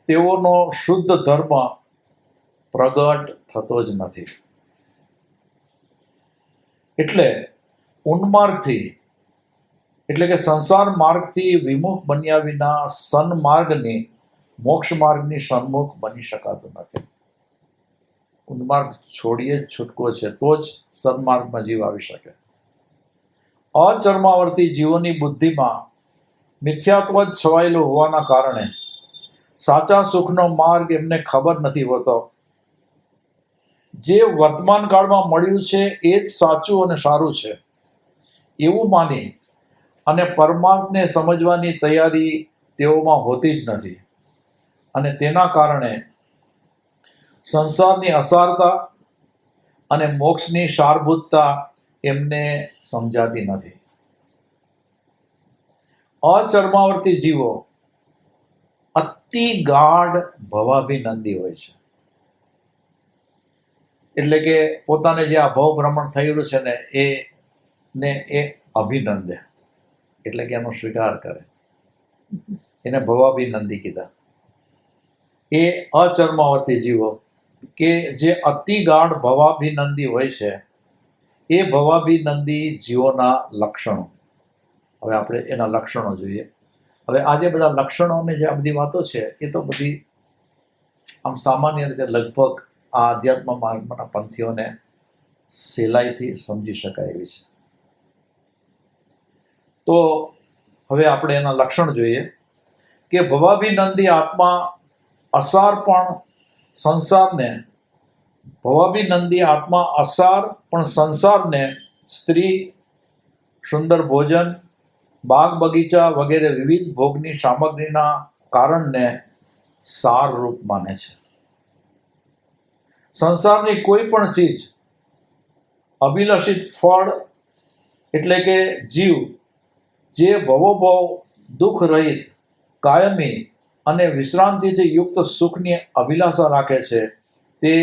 તેઓનો શુદ્ધ ધર્મ પ્રગટ થતો જ નથી. એટલે ઉન્માર્ગથી એટલે કે સંસાર માર્ગથી વિમુખ બન્યા વિના સન્માર્ગની મોક્ષ માર્ગની સન્મુખ બની શકાતું નથી. ઉન્માર્ગ છોડીએ જ છૂટકો છે તો જ સન્માર્ગમાં જીવ આવી શકે. અચર્માવર્તી જીવોની બુદ્ધિમાં મિથ્યાત્વ જ છવાયેલું હોવાના કારણે સાચા સુખનો માર્ગ એમને ખબર નથી હોતો. જે વર્તમાન કાળમાં મળ્યું છે એ જ સાચું અને સારું છે એવું માની અને પરમાર્થને સમજવાની તૈયારી તેઓમાં હોતી જ નથી. અને તેના કારણે સંસારની અસારતા અને મોક્ષની સારભૂતતા એમને સમજાતી નથી. અચર્માવર્તી જીવો અતિ ગાઢ ભવાભિનંદી હોય છે. એટલે કે પોતાને જે આ ભવ ભ્રમણ થયેલું છે ને એ અભિનંદે એટલે કે એનો સ્વીકાર કરે, એને ભવાભિનંદી કીધા. એ અચર્માવર્તી જીવો કે જે અતિ ગાઢ ભવાભિનંદી હોય છે એ ભવાભિનંદી જીવોના લક્ષણો. હવે આપણે એના લક્ષણો જોઈએ. હવે આ જે બધા લક્ષણોની જે આ બધી વાતો છે એ તો બધી આમ સામાન્ય રીતે લગભગ આ આધ્યાત્મ માર્ગના પંથીઓને સહેલાઈથી સમજી શકાય એવી છે. તો હવે આપણે એના લક્ષણ જોઈએ કે ભવાભિનંદી આત્મા અસાર પણ સંસારને સ્ત્રી, સુંદર ભોજન, બાગ બગીચા વગેરે વિવિધ ભોગની સામગ્રીના કારણને સાર રૂપ માને છે. સંસારની કોઈ પણ ચીજ અભિલષિત ફળ એટલે કે જીવ જે ભવોભવ દુઃખ રહિત કાયમી અને વિશ્રાંતિથી યુક્ત સુખની અભિલાષા રાખે છે તે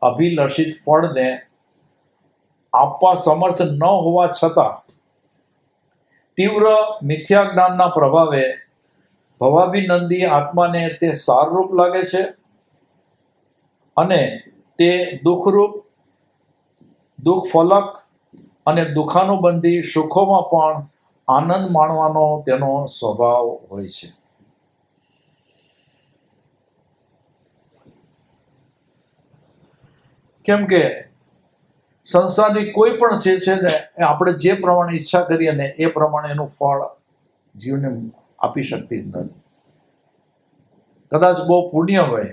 અભિલષિત ફળને આપવા સમર્થ ન હોવા છતાં તીવ્ર મિથ્યા જ્ઞાનના પ્રભાવે ભવાભિનંદી આત્માને તે સારરૂપ લાગે છે અને તે દુઃખરૂપ, દુઃખ ફલક અને દુઃખાનુબંધી સુખોમાં પણ આનંદ માણવાનો તેનો સ્વભાવ હોય છે. કેમ કે સંસારની કોઈ પણ જે છે ને એ આપણે જે પ્રમાણે ઈચ્છા કરીએ ને એ પ્રમાણે એનું ફળ જીવને આપી શકતી જ નથી. કદાચ બહુ પુણ્ય હોય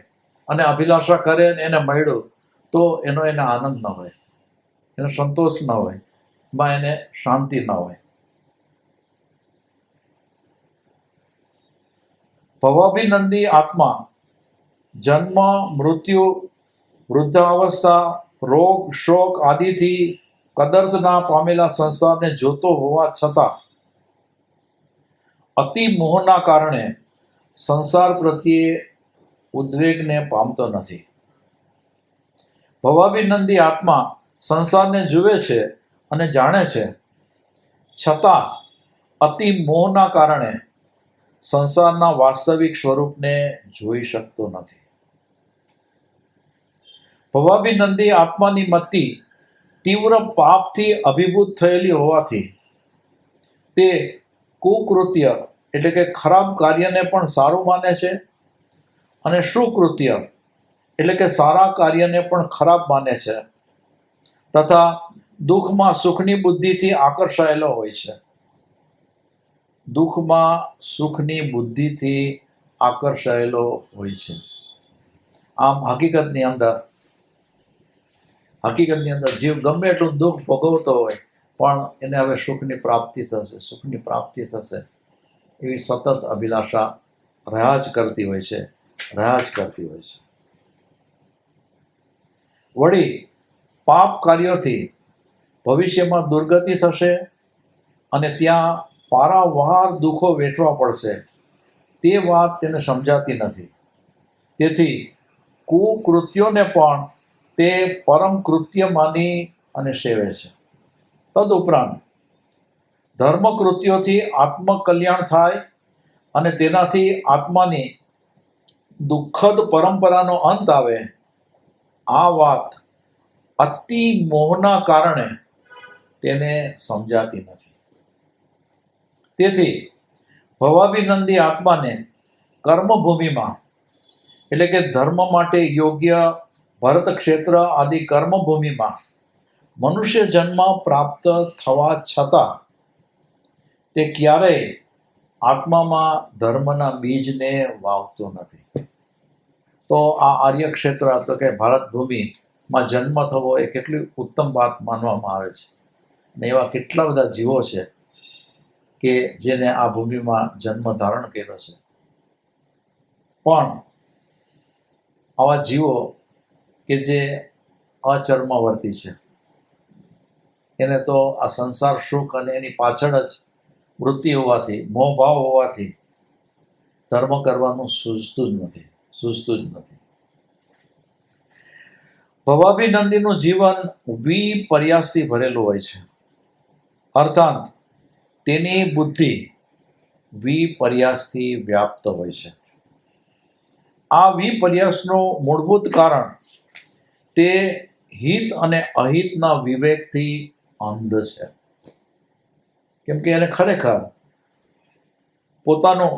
અને અભિલાષા કરે ને એને મળ્યું તો એને આનંદ ન હોય, એનો સંતોષ ન હોય, એમાં એને શાંતિ ન હોય. ભવાભિનંદી આત્મા જન્મ, મૃત્યુ, વૃદ્ધાવસ્થા, રોગ, શોક આદિથી કદર્તના પામેલા સંસારને જોતો હોવા છતાં અતિ મોહના કારણે સંસાર પ્રત્યે ઉદ્વેગને પામતો નથી. ભવાભિનંદી આત્મા સંસારને જુએ છે અને જાણે છે, છતાં અતિ મોહના કારણે સંસારના વાસ્તવિક સ્વરૂપને જોઈ શકતો નથી. ભવાભિનંદી આત્માની મતિ તીવ્ર પાપથી અભિભૂત થયેલી હોવાથી તે કુકૃત્ય એટલે કે ખરાબ કાર્યને પણ સારું માને છે અને સુકૃત્ય એટલે કે સારા કાર્યને પણ ખરાબ માને છે, તથા દુઃખમાં સુખની બુદ્ધિથી આકર્ષાયેલો હોય છે. દુઃખમાં સુખની બુદ્ધિથી આકર્ષાયેલો હોય છે. આમ હકીકતની અંદર જીવ ગમે એટલું દુઃખ ભોગવતો હોય પણ એને હવે સુખની પ્રાપ્તિ થશે એવી સતત અભિલાષા રહ્યા જ કરતી હોય છે. વળી પાપ કાર્યોથી ભવિષ્યમાં દુર્ગતિ થશે અને ત્યાં પારાવાર દુઃખો વેઠવા પડશે તે વાત તેને સમજાતી નથી. તેથી કુકૃત્યોને પણ તે પરમ કૃત્ય માની અને સેવે છે. તદુપરાંત ધર્મકૃત્યોથી આત્મકલ્યાણ થાય અને તેનાથી આત્માની દુઃખદ પરંપરાનો અંત આવે, આ વાત અતિ મોહના કારણે તેને સમજાતી નથી. તેથી ભવાભિનંદી આત્માને કર્મભૂમિમાં એટલે કે ધર્મ માટે યોગ્ય ભરત ક્ષેત્ર આદિ કર્મભૂમિમાં મનુષ્ય જન્મ પ્રાપ્ત થવા છતાં તે ક્યારેય આત્મામાં ધર્મના બીજને વાવતો નથી. તો આ આર્ય ક્ષેત્ર એટલે કે ભારત ભૂમિમાં જન્મ થવો એ કેટલી ઉત્તમ વાત માનવામાં આવે છે. અને એવા કેટલા બધા જીવો છે કે જેને આ ભૂમિમાં જન્મ ધારણ કર્યો છે. પણ આવા જીવો કે જે અચર્મવર્તી છે એને તો આ સંસાર સુખ અને એની પાછળ જ વૃત્તિ હોવાથી, મોહભાવ હોવાથી ધર્મ કરવાનું સૂઝતું જ નથી. ભવાભિનંદીનું જીવન વિપર્યાસથી ભરેલું હોય છે. અર્થાત તેની બુદ્ધિ વિપર્યાસથી વ્યાપ્ત હોય છે. આ વિપર્યાસનું મૂળભૂત કારણ તે હિત અને અહિતના વિવેકથી અંધ છે. કેમ કે એને ખરેખર પોતાનું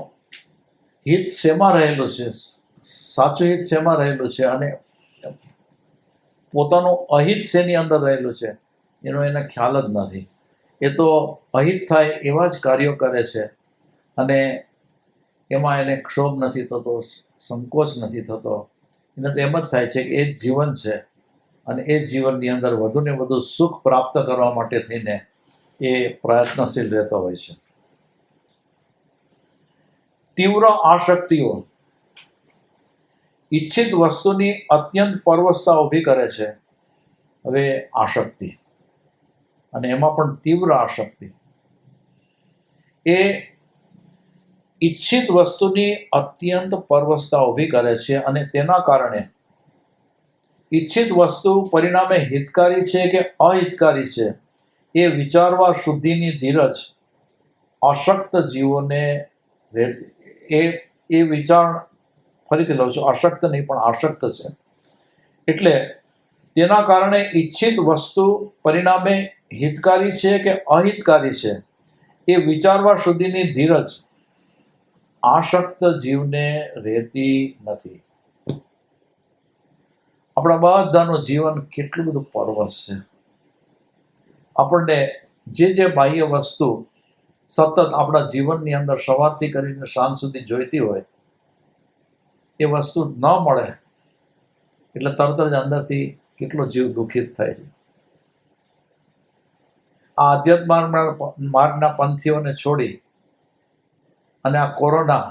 હિત શેમાં રહેલું છે, સાચું હિત શેમાં રહેલું છે અને પોતાનું અહિત શેની અંદર રહેલું છે એનો એને ખ્યાલ જ નથી. એ તો અહિત થાય એવા જ કાર્યો કરે છે અને એમાં એને ક્ષોભ નથી થતો, સંકોચ નથી થતો. એને તો એમ જ થાય છે કે એ જ જીવન છે અને એ જીવનની અંદર વધુને વધુ સુખ પ્રાપ્ત કરવા માટે થઈને એ પ્રયત્નશીલ રહેતો હોય છે. તીવ્ર આસક્તિઓ ઈચ્છિત વસ્તુની અત્યંત પરવશતા ઊભી કરે છે. હવે આસક્તિ, અને એમાં પણ તીવ્ર આસક્તિ, એ ઈચ્છિત વસ્તુની અત્યંત પરવશતા ઊભી કરે છે અને તેના કારણે ઈચ્છિત વસ્તુ પરિણામે હિતકારી છે કે અહિતકારી છે એ વિચારવા શુદ્ધિની ધીરજ અશક્ત જીવોને એ વિચાર, ફરીથી લઉં છું, અશક્ત નહીં પણ આસક્ત છે. એટલે તેના કારણે ઈચ્છિત વસ્તુ પરિણામે હિતકારી છે કે અહિતકારી છે એ વિચારવા સુધીની ધીરજ આસક્ત જીવને રહેતી નથી. આપણા બધાનું જીવન કેટલું બધું પરવશ છે. આપણને જે બાહ્ય વસ્તુ સતત આપણા જીવનની અંદર સવારથી કરીને સાંજ સુધી જોઈતી હોય એ વસ્તુ ન મળે એટલે તરત જ અંદરથી કેટલો જીવ દુઃખિત થાય છે. આ આધ્યાત્મ માર્ગના પંથીઓને છોડી અને આ કોરોના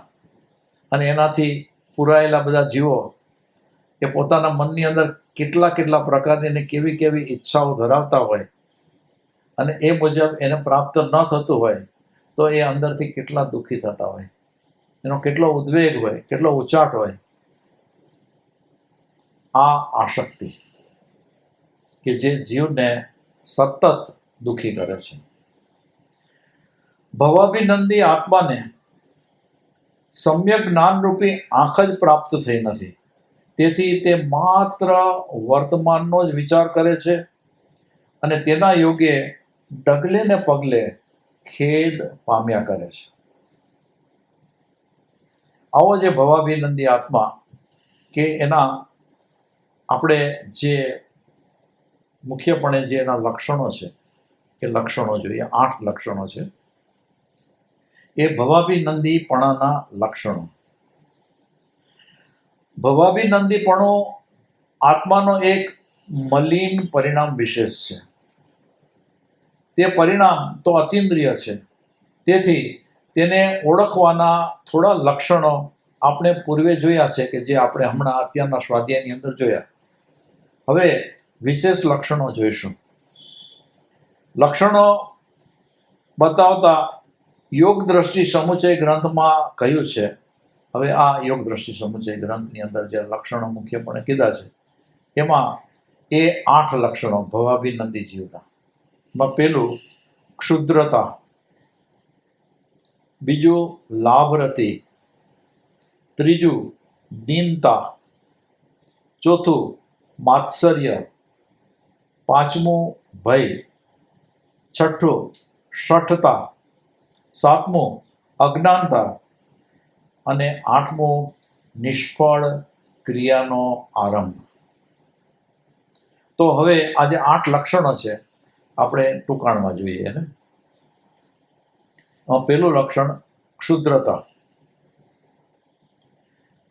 અને એનાથી પુરાયેલા બધા જીવો એ પોતાના મનની અંદર કેટલા પ્રકારની અને કેવી ઈચ્છાઓ ધરાવતા હોય અને એ મુજબ એને પ્રાપ્ત ન થતું હોય તો એ અંદરથી કેટલા દુઃખી થતા હોય, એનો કેટલો ઉદ્વેગ હોય, કેટલો ઉચાટ હોય. આ આસક્તિ કે જે જીવને સતત દુઃખી કરે છે. ભવાભિનંદી આત્માને સમ્યક જ્ઞાનરૂપી આંખ જ પ્રાપ્ત થઈ નથી. તેથી તે માત્ર વર્તમાનનો જ વિચાર કરે છે અને તેના યોગે ડગલે ને પગલે ખેદ પામ્યા કરે છે. આવો જે ભવાભિનંદી આત્મા કે એના આપણે જે મુખ્યપણે જે એના લક્ષણો છે એ લક્ષણો જોઈએ. 8 લક્ષણો છે એ ભવાભિનંદીપણાના લક્ષણો. ભવાભિનંદીપણો આત્માનો એક મલિન પરિણામ વિશેષ છે. તે પરિણામ તો અતિન્દ્રિય છે. તેથી તેને ઓળખવાના થોડા લક્ષણો આપણે પૂર્વે જોયા છે કે જે આપણે હમણાં અત્યારના સ્વાધ્યાયની અંદર જોયા. હવે વિશેષ લક્ષણો જોઈશું. લક્ષણો બતાવતા યોગ દ્રષ્ટિ સમુચય ગ્રંથમાં કહ્યું છે. હવે આ યોગ દ્રષ્ટિ સમુચય ગ્રંથની અંદર જે લક્ષણો મુખ્યપણે કીધા છે એમાં એ 8 લક્ષણો ભવાભિનંદી જીવના. પહેલું ક્ષુદ્રતા, બીજું લાભરતિ, ત્રીજું દીનતા, ચોથું માત્સર્ય, પાંચમું ભય, છઠ્ઠું શઠતા, સાતમું અજ્ઞાનતા અને આઠમું નિષ્ફળ ક્રિયાનો આરંભ. તો હવે આ જે 8 લક્ષણો છે આપણે ટૂંકાણમાં જોઈએ ને. પહેલું લક્ષણ ક્ષુદ્રતા.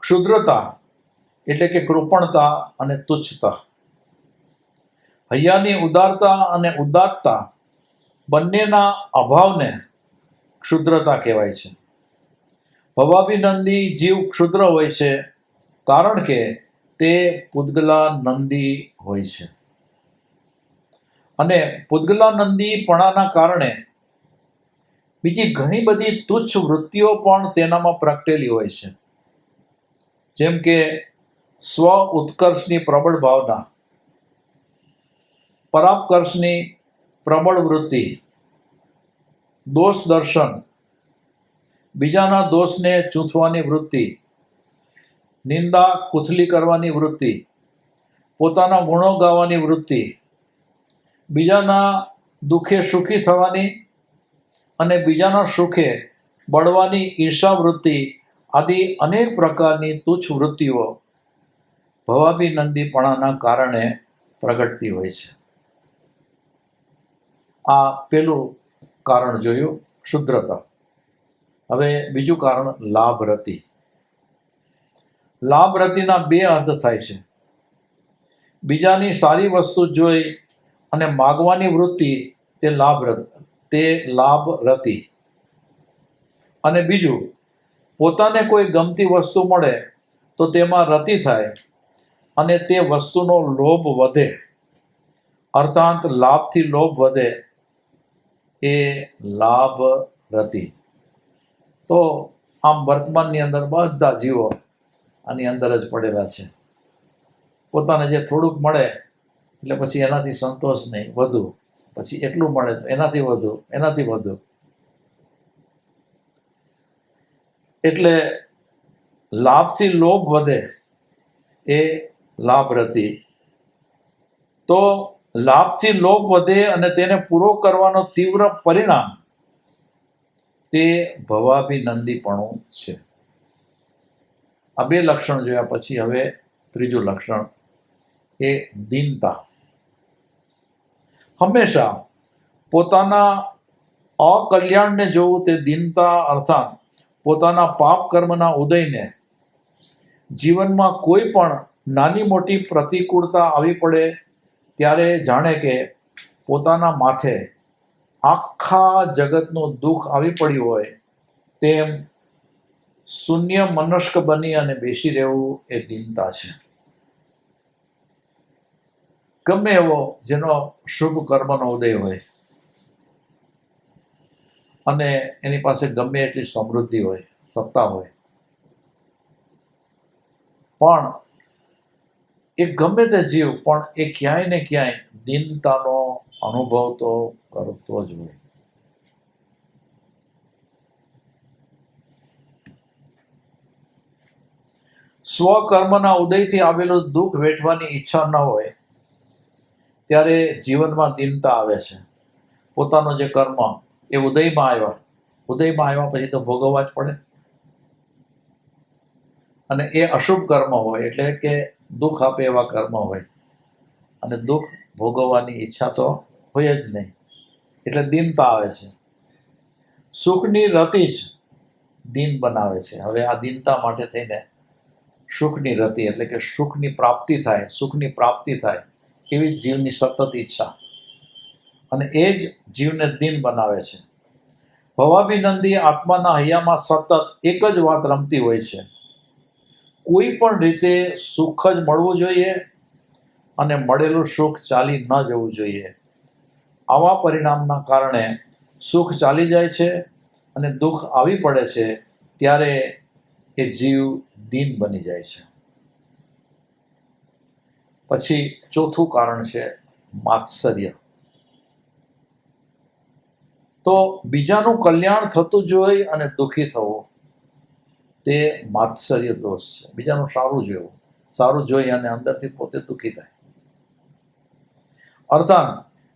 ક્ષુદ્રતા એટલે કે કૃપણતા અને તુચ્છતા. હૈયાની ઉદારતા અને ઉદાત્તતા બંનેના અભાવને ક્ષુદ્રતા કહેવાય છે. ભવાભિનંદી જીવ ક્ષુદ્ર હોય છે કારણ કે તે પૂદગલાનંદી હોય છે અને પૂદગલાનંદીપણાના કારણે બીજી ઘણી બધી તુચ્છ વૃત્તિઓ પણ તેનામાં પ્રગટેલી હોય છે. જેમ કે સ્વ ઉત્કર્ષની પ્રબળ ભાવના, પરાપકર્ષની પ્રબળ વૃત્તિ, દોષ દર્શન, બીજાના દોષને ચૂંથવાની વૃત્તિ, નિંદા કુથલી કરવાની વૃત્તિ, પોતાના ગુણો ગાવાની વૃત્તિ, બીજાના દુઃખે સુખી થવાની અને બીજાના સુખે બળવાની ઈર્ષા વૃત્તિ આદિ અનેક પ્રકારની તુચ્છ વૃત્તિઓ ભવાભિનંદીપણાના કારણે પ્રગટતી હોય છે. આ પેલું કારણ જોયું, ક્ષુદ્રતા. હવે બીજું કારણ લાભરતિ. લાભરતિના 2 અર્થ થાય છે. બીજાની સારી વસ્તુ જોઈ અને માગવાની વૃત્તિ તે લાભરતિ. અને બીજું, પોતાને કોઈ ગમતી વસ્તુ મળે તો તેમાં રતિ થાય અને તે વસ્તુનો લોભ વધે, અર્થાત લાભથી લોભ વધે, એ લાભરતિ. તો આમ વર્તમાનની અંદર બધા જીવો આની અંદર જ પડેલા છે. પોતાને જે થોડુંક મળે એટલે પછી એનાથી સંતોષ નહીં, વધુ, પછી એટલું મળે તો એનાથી વધુ, એનાથી વધુ. એટલે લાભથી લોભ વધે એ લાભરતિ તો લાભથી લોભ વધે અને તેને પૂરો કરવાનો તીવ્ર પરિણામ તે ભવાભિનંદીપણું છે. આ બે લક્ષણ જોયા પછી હવે ત્રીજું લક્ષણ એ દીનતા. હંમેશા પોતાના અકલ્યાણને જોવું તે દીનતા, અર્થાત પોતાના પાપ કર્મના ઉદયને જીવનમાં કોઈ પણ નાની મોટી પ્રતિકૂળતા આવી પડે ત્યારે જાણે કે પોતાના માથે આખા જગતનું દુઃખ આવી પડ્યું હોય તેમ શૂન્ય મનસ્ક બની અને બેસી રહેવું એ દીનતા છે. ગમે એવો જેનો શુભ કર્મનો ઉદય હોય અને એની પાસે ગમે એટલી સમૃદ્ધિ હોય, સત્તા હોય, પણ એ ગમે તે જીવ પણ એ ક્યાંય ને ક્યાંય દીનતાનો અનુભવ તો કરતો જ હોય. સ્વકર્મના ઉદયથી આવેલું દુઃખ વેઠવાની ઈચ્છા ન હોય ત્યારે જીવનમાં દીનતા આવે છે. પોતાનો જે કર્મ એ ઉદયમાં આવ્યા પછી તો ભોગવવા જ પડે, અને એ અશુભ કર્મ હોય એટલે કે દુઃખ આપે એવા કર્મ હોય અને દુઃખ ભોગવવાની ઈચ્છા તો હોય જ નહીં, એટલે દીનતા આવે છે. સુખની રતિ જ દીન બનાવે છે. હવે આ દીનતા માટે થઈને સુખની રતિ એટલે કે સુખની પ્રાપ્તિ થાય, સુખની પ્રાપ્તિ થાય એવી જીવની સતત ઈચ્છા, અને એ જ જીવને દીન બનાવે છે. ભવાભિનંદી આત્માના હૈયામાં સતત એક જ વાત રમતી હોય છે, કોઈ પણ રીતે સુખ જ મળવું જોઈએ અને મળેલું સુખ ચાલી ન જવું જોઈએ. આવા પરિણામના કારણે સુખ ચાલી જાય છે અને દુઃખ આવી પડે છે ત્યારે એ જીવ દીન બની જાય છે. પછી ચોથું કારણ છે માત્સર્ય. તો બીજાનું કલ્યાણ થતું જોઈ અને દુઃખી થવું તે માત્સર્ય દોષ છે. બીજાનું સારું જોઈ અને અંદરથી પોતે દુઃખી થાય. અર્થાત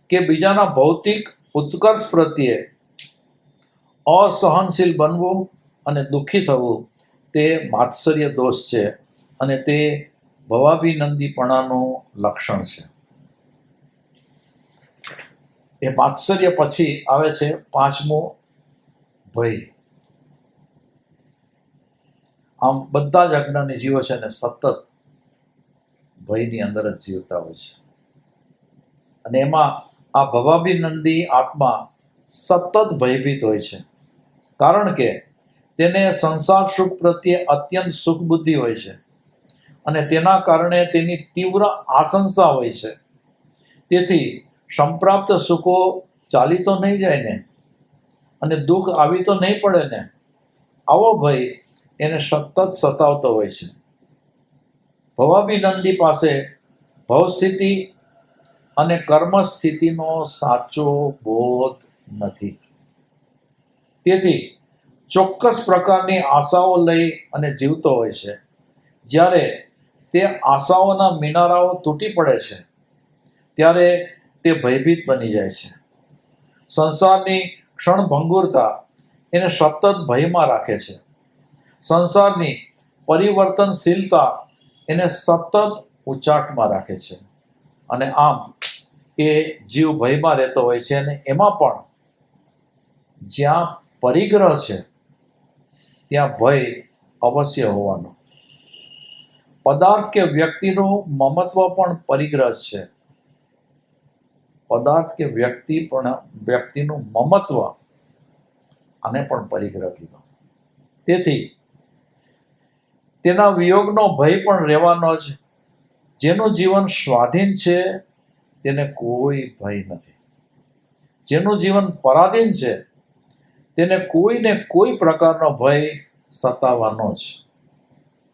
કે બીજાના ભૌતિક ઉત્કર્ષ પ્રત્યે અસહનશીલ બનવું અને દુઃખી થવું તે માત્સર્ય દોષ છે અને તે ભવાભિનંદીપણાનું લક્ષણ છે. એ માત્સર્ય પછી આવે છે પાંચમું ભય. આમ બધા જ અજ્ઞાની જીવો છે ને સતત ભયની અંદર જ જીવતા હોય છે, અને એમાં આ ભવાભિનંદી આત્મા સતત ભયભીત હોય છે, કારણ કે તેને સંસાર સુખ પ્રત્યે અત્યંત સુખ બુદ્ધિ હોય છે અને તેના કારણે તેની તીવ્ર આશંસા હોય છે. તેથી સંપ્રાપ્ત સુખો ચાલી તો નહીં જાય ને, અને દુઃખ આવી તો નહીં પડે ને, આવો ભય એને સતત સતાવતો હોય છે. ભવાભિનંદી પાસે ભવસ્થિતિ અને કર્મ સ્થિતિનો સાચો બોધ નથી. તેથી ચોક્કસ પ્રકારની આશાઓ લઈ અને જીવતો હોય છે. જ્યારે તે આશાઓના મિનારાઓ તૂટી પડે છે ત્યારે તે ભયભીત બની જાય છે. સંસારની ક્ષણભંગુરતા એને સતત ભયમાં રાખે છે. સંસારની પરિવર્તનશીલતા એને સતત ઉચાટમાં રાખે છે, અને આમ એ જીવ ભયમાં રહેતો હોય છે. અને એમાં પણ જ્યાં પરિગ્રહ છે ત્યાં ભય અવશ્ય હોવાનો. પદાર્થ કે વ્યક્તિનું મમત્વ પણ પરિગ્રહ છે. પદાર્થ કે વ્યક્તિનું મમત્વ આને પણ પરિગ્રહ કીધો. તેથી તેના વિયોગનો ભય પણ રહેવાનો જ. જેનું જીવન સ્વાધીન છે તેને કોઈ ભય નથી. જેનું જીવન પરાધીન છે તેને કોઈને કોઈ પ્રકારનો ભય સતાવવાનો જ.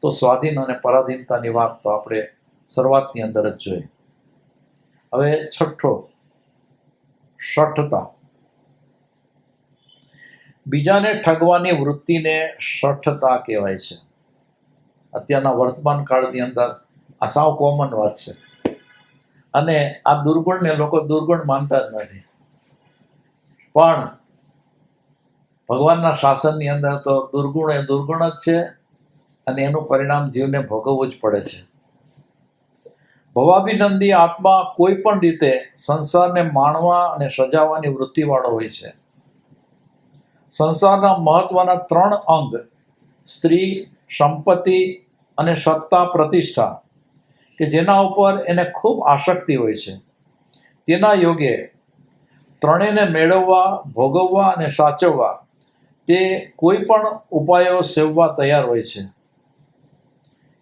તો સ્વાધીન અને પરાધીનતાની વાત તો આપણે શરૂઆતની અંદર જ જોઈ. હવે શઠતા. બીજાને ઠગવાની વૃત્તિને શઠતા કહેવાય છે. અત્યારના વર્તમાન કાળની અંદર આ સાવ કોમન વાત છે. અને આ દુર્ગુણને લોકો દુર્ગુણ માનતા જ નથી. પણ ભગવાનના શાસનની અંદર તો દુર્ગુણ એ દુર્ગુણ જ છે અને એનું પરિણામ જીવને ભોગવવું જ પડે છે. ભવાભિનંદી આત્મા કોઈ પણ રીતે સંસારને માણવા અને સજાવવાની વૃત્તિવાળો હોય છે. સંસારના મહત્વના 3 અંગ સ્ત્રી, સંપત્તિ અને સત્તા પ્રતિષ્ઠા કે જેના ઉપર એને ખૂબ આસક્તિ હોય છે, તેના યોગે ત્રણેયને મેળવવા, ભોગવવા અને સાચવવા તે કોઈ પણ ઉપાયો સેવવા તૈયાર હોય છે.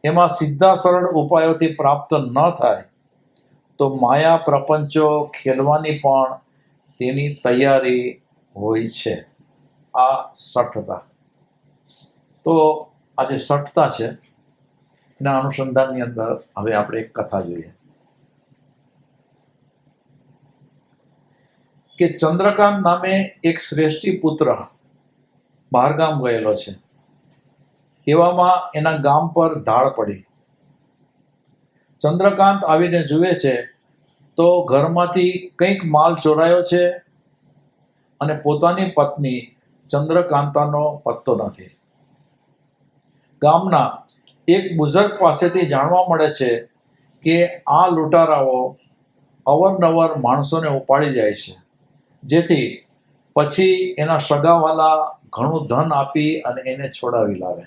એમાં સીધા સરળ ઉપાયોથી પ્રાપ્ત ન થાય તો માયા પ્રપંચો ખેલવાની પણ તેની તૈયારી હોય છે. આ સઠતા. તો આ જે સઠતા છે એના અનુસંધાનની અંદર હવે આપણે એક કથા જોઈએ કે ચંદ્રકાંત નામે એક શ્રેષ્ઠી પુત્ર બહારગામ ગયેલો છે. એવામાં એના ગામ પર ધાડ પડી. ચંદ્રકાંત આવીને જુએ છે તો ઘરમાંથી કંઈક માલ ચોરાયો છે અને પોતાની પત્ની ચંદ્રકાંતાનો પત્તો નથી. ગામના એક બુઝુર્ગ પાસેથી જાણવા મળે છે કે આ લૂંટારાઓ અવારનવાર માણસોને ઉપાડી જાય છે, જેથી પછી એના સગાવાલા ઘણું ધન આપી અને એને છોડાવી લાવે.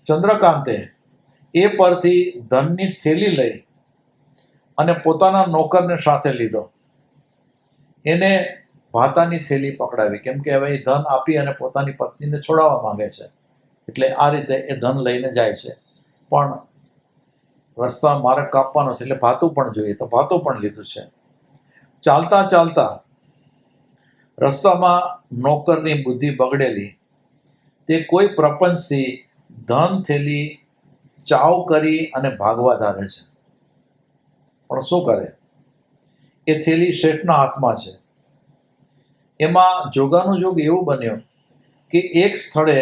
ચંદ્રકાંતે એ પરથી ધનની થેલી લઈ અને પોતાના નોકરને સાથે લીધો. એને ભાતાની થેલી પકડાવી, કેમ કે હવે એ ધન આપી અને પોતાની પત્નીને છોડાવવા માંગે છે, એટલે આ રીતે એ ધન લઈને જાય છે. પણ રસ્તા માર્ગ કાપવાનો છે એટલે ભાતું પણ જોઈએ, તો ભાતું પણ લીધું છે. ચાલતા ચાલતા રસ્તામાં નોકરની બુદ્ધિ બગડેલી, તે કોઈ પ્રપંચથી ધન થેલી ચાવ કરી અને ભાગવા ધારે છે. પણ શું કરે? એ થેલી શેઠના હાથમાં છે. એમાં જોગાનું જોગ એવું બન્યું કે એક સ્થળે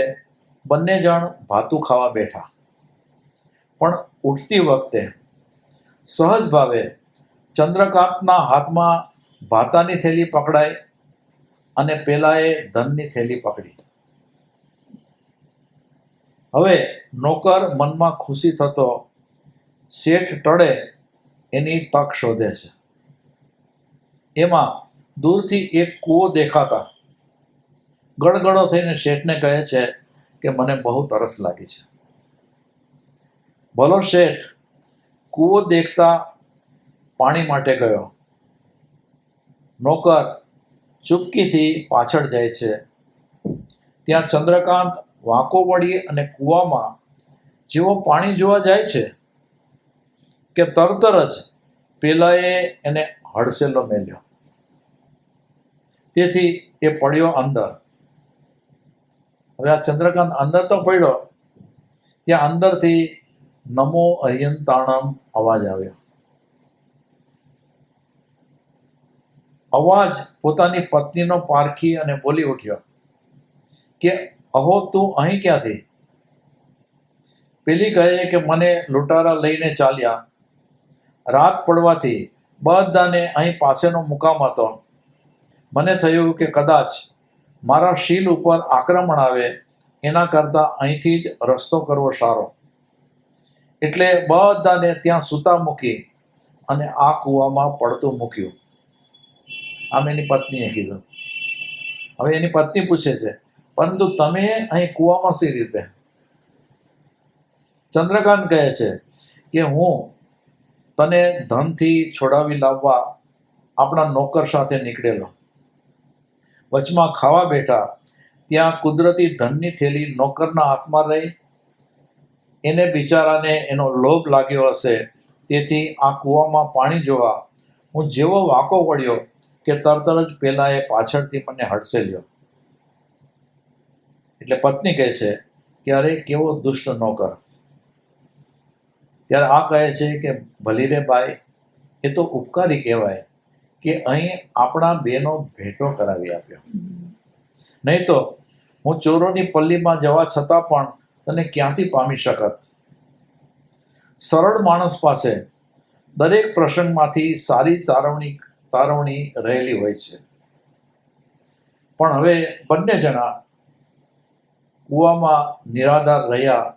બંને જણ ભાતું ખાવા બેઠા, પણ ઉઠતી વખતે સહજ ભાવે ચંદ્રકાંતના હાથમાં ભાતાની થેલી પકડાઈ અને પેલાએ ધનની થેલી પકડી. હવે નોકર મનમાં ખુશી થતો શેઠ ટળે એની તક શોધે છે. એમાં દૂરથી એક કૂવો દેખાતા ગળગળો થઈને શેઠને કહે છે કે મને બહુ તરસ લાગી છે. ભલો શેઠ કૂવો દેખતા પાણી માટે ગયો. નોકર ચૂપકીથી પાછળ જાય છે. ત્યાં ચંદ્રકાંત વાંકો વળી અને કૂવામાં જેવો પાણી જોવા જાય છે કે તરત જ પેલાએ એને હડસેલો મેલ્યો. તેથી એ પડ્યો અંદર. હવે આ ચંદ્રકાંત અંદર તો પડ્યો, ત્યાં અંદરથી નમો અયંતાણમ અવાજ આવ્યો. અવાજ પોતાની પત્નીનો પારખી અને બોલી ઉઠ્યો કે અહો તું અહીં ક્યાંથી? પેલી કહે કે મને લૂંટારા લઈને ચાલ્યા. રાત પડવાથી બધાને અહીં પાસેનો મુકામ હતો. મને થયું કે કદાચ મારા શીલ ઉપર આક્રમણ આવે એના કરતાં અહીંથી જ રસ્તો કરવો સારો, એટલે બધાને ત્યાં સૂતા મૂકી અને આ કૂવામાં પડતું મૂક્યું. આમ એની પત્નીએ કીધું. હવે એની પત્ની પૂછે છે, પરંતુ તમે અહીં કૂવામાં શી રીતે? ચંદ્રકાંત કહે છે કે હું તને ધનથી છોડાવી લાવવા આપણા નોકર સાથે નીકળેલો. વચમાં ખાવા બેઠા ત્યાં કુદરતી ધનની થેલી નોકરના હાથમાં રહી. એને બિચારાને એનો લોભ લાગ્યો હશે, તેથી આ કૂવામાં પાણી જોવા હું જેવો વાંકો વળ્યો કે તરત જ પેલાએ પાછળથી મને હડસેલ્યો. એટલે પત્ની કહે છે કે અરે કેવો દુષ્ટ નોકર. ત્યારે આ કહે છે કે ભલી રે બાઈ, એ તો ઉપકારી કહેવાય કે અહીં આપણા બેનો ભેટો કરાવી આપ્યો. નહીં તો હું ચોરોની પલ્લીમાં જવા છતાં પણ તને ક્યાંથી પામી શકત. સરળ માણસ પાસે દરેક પ્રસંગમાંથી સારી તારવણી રહેલી હોય છે. પણ હવે બંને જણા કૂવામાં નિરાધાર રહ્યા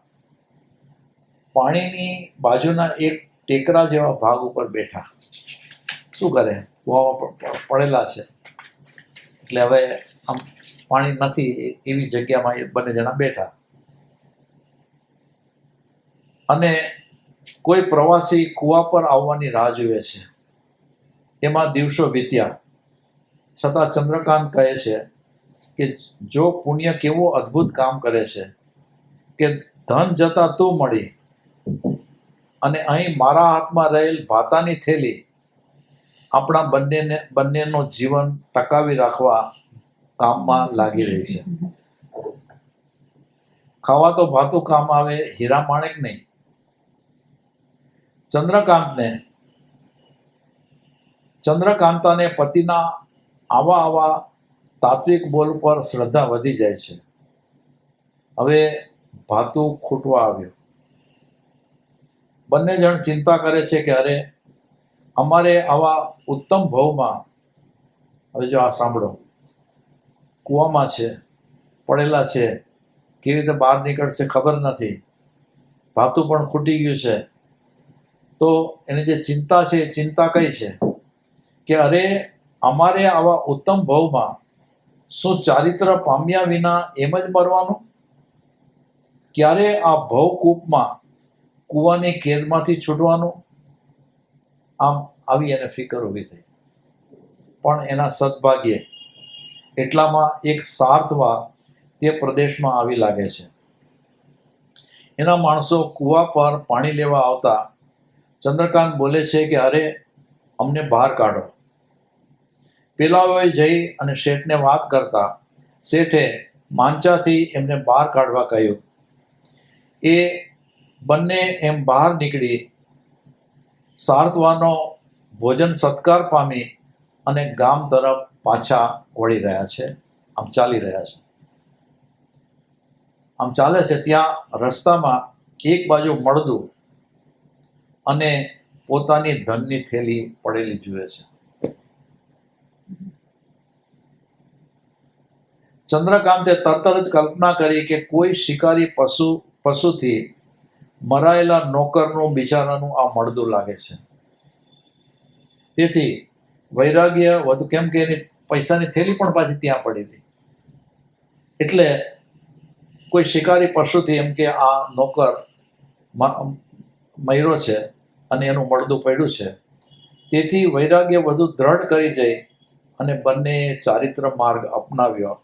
પાણીની બાજુના એક ટેકરા જેવા ભાગ ઉપર બેઠા. શું કરે? કૂવામાં પડેલા છે એટલે હવે આમ પાણી નથી એવી જગ્યામાં એ બંને જણા બેઠા. અને કોઈ પ્રવાસી કૂવા પર આવવાની રાહ જુએ છે. એમાં દિવસો વીત્યા છતાં ચંદ્રકાંત કહે છે કે જો પુણ્ય કેવું અદ્ભુત કામ કરે છે કે ધન જતા તું મળી અને અહીં મારા હાથમાં રહેલ ભાતાની થેલી આપણા બંનેનો જીવન ટકાવી રાખવા કામમાં લાગી રહી છે. ખાવા તો ભાતું કામ આવે, હીરા માણેક નહીં. ચંદ્રકાંતાને પતિના આવા તાત્વિક બોલ પર શ્રદ્ધા વધી જાય છે. હવે ભાતું ખૂટવા આવ્યું. બંને જણ ચિંતા કરે છે કે અરે અમારે આવા ઉત્તમ ભાવમાં, હવે જો આ સાંભળો, કૂવામાં છે, પડેલા છે, કેવી રીતે બહાર નીકળશે ખબર નથી, ભાતું પણ ખૂટી ગયું છે. તો એની જે ચિંતા છે એ ચિંતા કઈ છે કે અરે અમારે આવા ઉત્તમ ભાવમાં શું ચારિત્ર પામ્યા વિના એમ જ મરવાનું? ક્યારે આ ભવકૂપમાં કૂવાની કેદમાંથી છૂટવાનું? આમ આવી એને ફિકર ઊભી થઈ. પણ એના સદભાગ્યે એટલામાં એક સાર્થવા તે પ્રદેશમાં આવી લાગે છે. એના માણસો કૂવા પર પાણી લેવા આવતા ચંદ્રકાંત બોલે છે કે અરે અમને બહાર કાઢો. પેલાઓએ જઈ અને શેઠને વાત કરતા શેઠે માંચાથી એમને બહાર કાઢવા કહ્યું. એ બંને એમ બહાર નીકળી સાર્થવાનો ભોજન સત્કાર પામી અને ગામ તરફ પાછા વળી રહ્યા છે. આમ ચાલી રહ્યા છે. આમ ચાલે છે ત્યાં રસ્તામાં એક બાજુ મળદું અને પોતાની ધનની થેલી પડેલી જુએ છે. ચંદ્રકાંતે તરત જ કલ્પના કરી કે કોઈ શિકારી પશુથી મરાયેલા નોકરનું બિચારાનું આ મળદું લાગે છે. તેથી વૈરાગ્ય વધુ, કેમ કે એની પૈસાની થેલી પણ પાછી ત્યાં પડી હતી. એટલે કોઈ શિકારી પશુથી એમ કે આ નોકર મર્યો છે અને એનું મળદું પડ્યું છે. તેથી વૈરાગ્ય વધુ દ્રઢ કરી જઈ અને બંને ચારિત્ર માર્ગ અપનાવ્યો.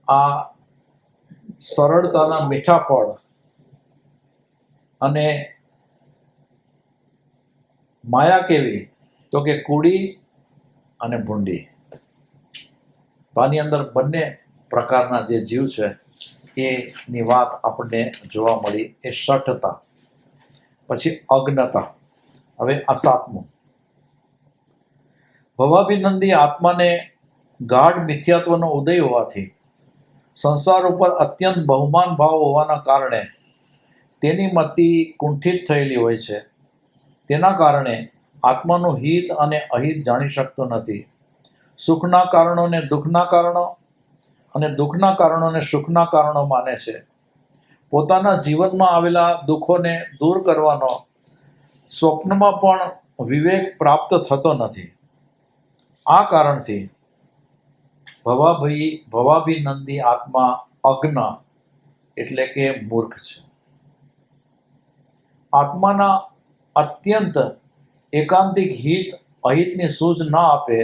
આ સરળતાના મીઠા ફળ અને માયા કેવી? તો કે કુડી અને ભૂંડી. તો આની અંદર બંને પ્રકારના જે જીવ છે એની વાત આપણને જોવા મળી. એ શઠતા, પછી અજ્ઞતા. હવે આ સાતમું. ભવાભિનંદી આત્માને ગાઢ મિથ્યાત્વનો ઉદય હોવાથી સંસાર ઉપર અત્યંત બહુમાન ભાવ હોવાના કારણે તેની મતિ કુંઠિત થયેલી હોય છે. તેના કારણે આત્માનું હિત અને અહિત જાણી શકતો નથી. સુખના કારણોને દુઃખના કારણો અને દુઃખના કારણોને સુખના કારણો માને છે. પોતાના જીવનમાં આવેલા દુઃખોને દૂર કરવાનો સ્વપ્નમાં પણ વિવેક પ્રાપ્ત થતો નથી. આ કારણથી ભવાભિનંદી આત્મા અજ્ઞ એટલે કે મૂર્ખ છે. આત્માના અત્યંત એકાંતિક હિત અહિતની સૂઝ ના આપે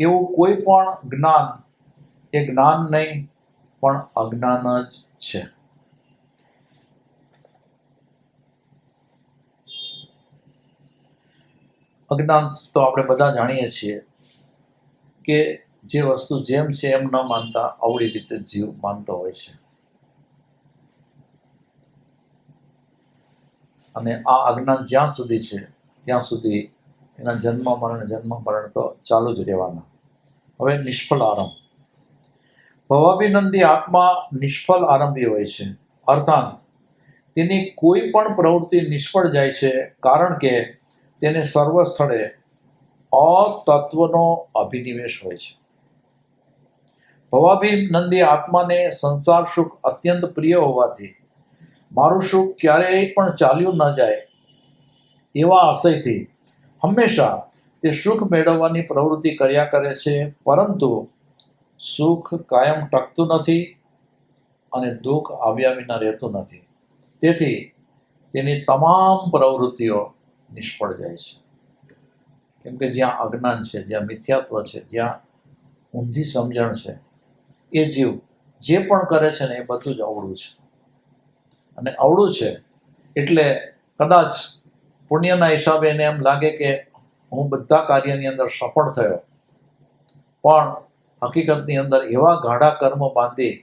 એવું કોઈ પણ જ્ઞાન એ જ્ઞાન નહીં પણ અજ્ઞાન જ છે. અજ્ઞાન તો આપણે બધા જાણીએ છીએ કે જે વસ્તુ જેમ છે એમ ન માનતા અવળી રીતે જીવ માનતો હોય છે. અને આ અજ્ઞાન જ્યાં સુધી છે ત્યાં સુધી એના જન્મ મરણ તો ચાલુ જ રહેવાના. હવે નિષ્ફળ આરંભ. ભવાભિનંદી આત્મા નિષ્ફળ આરંભી હોય છે. અર્થાત તેની કોઈ પણ પ્રવૃત્તિ નિષ્ફળ જાય છે કારણ કે તેને સર્વ સ્થળે અતત્વનો અભિનિવેશ હોય છે. ભવાભિનંદી આત્માને સંસાર સુખ અત્યંત પ્રિય હોવાથી મારું સુખ ક્યારેય પણ ચાલ્યું ન જાય એવા આશયથી હંમેશા તે સુખ મેળવવાની પ્રવૃત્તિ કર્યા કરે છે, પરંતુ સુખ કાયમ ટકતું નથી અને દુઃખ આવ્યા વિના રહેતું નથી. તેથી તેની તમામ પ્રવૃત્તિઓ નિષ્ફળ જાય છે. કેમ કે જ્યાં અજ્ઞાન છે, જ્યાં મિથ્યાત્વ છે, જ્યાં ઊંધી સમજણ છે, એ જીવ જે પણ કરે છે ને એ બધું જ અવળું છે. અને અવળું છે એટલે કદાચ પુણ્યના હિસાબે એને એમ લાગે કે હું બધા કાર્યની અંદર સફળ થયો, પણ હકીકતની અંદર એવા ગાઢા કર્મ બાંધી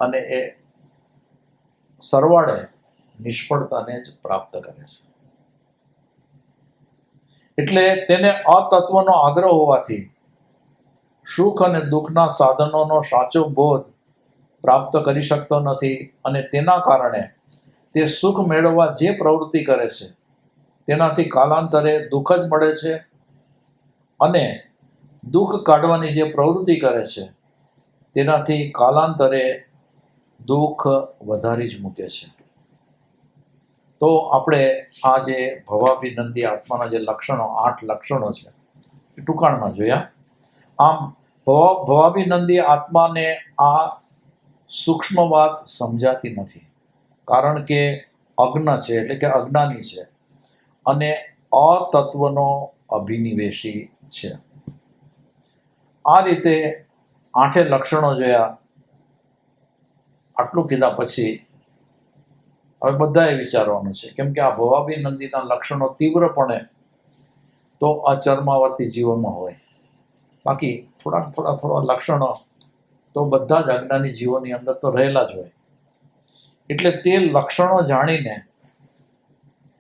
અને એ સરવાળે નિષ્ફળતાને જ પ્રાપ્ત કરે છે. એટલે તેને અતત્વનો આગ્રહ હોવાથી સુખ અને દુઃખના સાધનોનો સાચો બોધ પ્રાપ્ત કરી શકતો નથી, અને તેના કારણે તે સુખ મેળવવા જે પ્રવૃત્તિ કરે છે તેનાથી કાલાંતરે દુઃખ જ મળે છે, અને દુઃખ કાઢવાની જે પ્રવૃત્તિ કરે છે તેનાથી કાલાંતરે દુઃખ વધારી જ મૂકે છે. તો આપણે આ જે ભવાભિનંદી આત્માના જે લક્ષણો 8 લક્ષણો છે એ ટૂંકાણમાં જોયા. આમ ભવાભિનંદી આત્માને આ સૂક્ષ્મ વાત સમજાતી નથી, કારણ કે અજ્ઞ છે, એટલે કે અજ્ઞાની છે અને અતત્વનો અભિનિવેશી છે. આ રીતે 8 લક્ષણો જોયા. આટલું કીધા પછી હવે બધાએ વિચારવાનું છે, કેમ કે આ ભવાભિનંદીના લક્ષણો તીવ્રપણે તો અચર્માવર્તી જીવોમાં હોય, બાકી થોડા લક્ષણો તો બધા જ અજ્ઞાની જીવોની અંદર તો રહેલા જ હોય. એટલે તે લક્ષણો જાણીને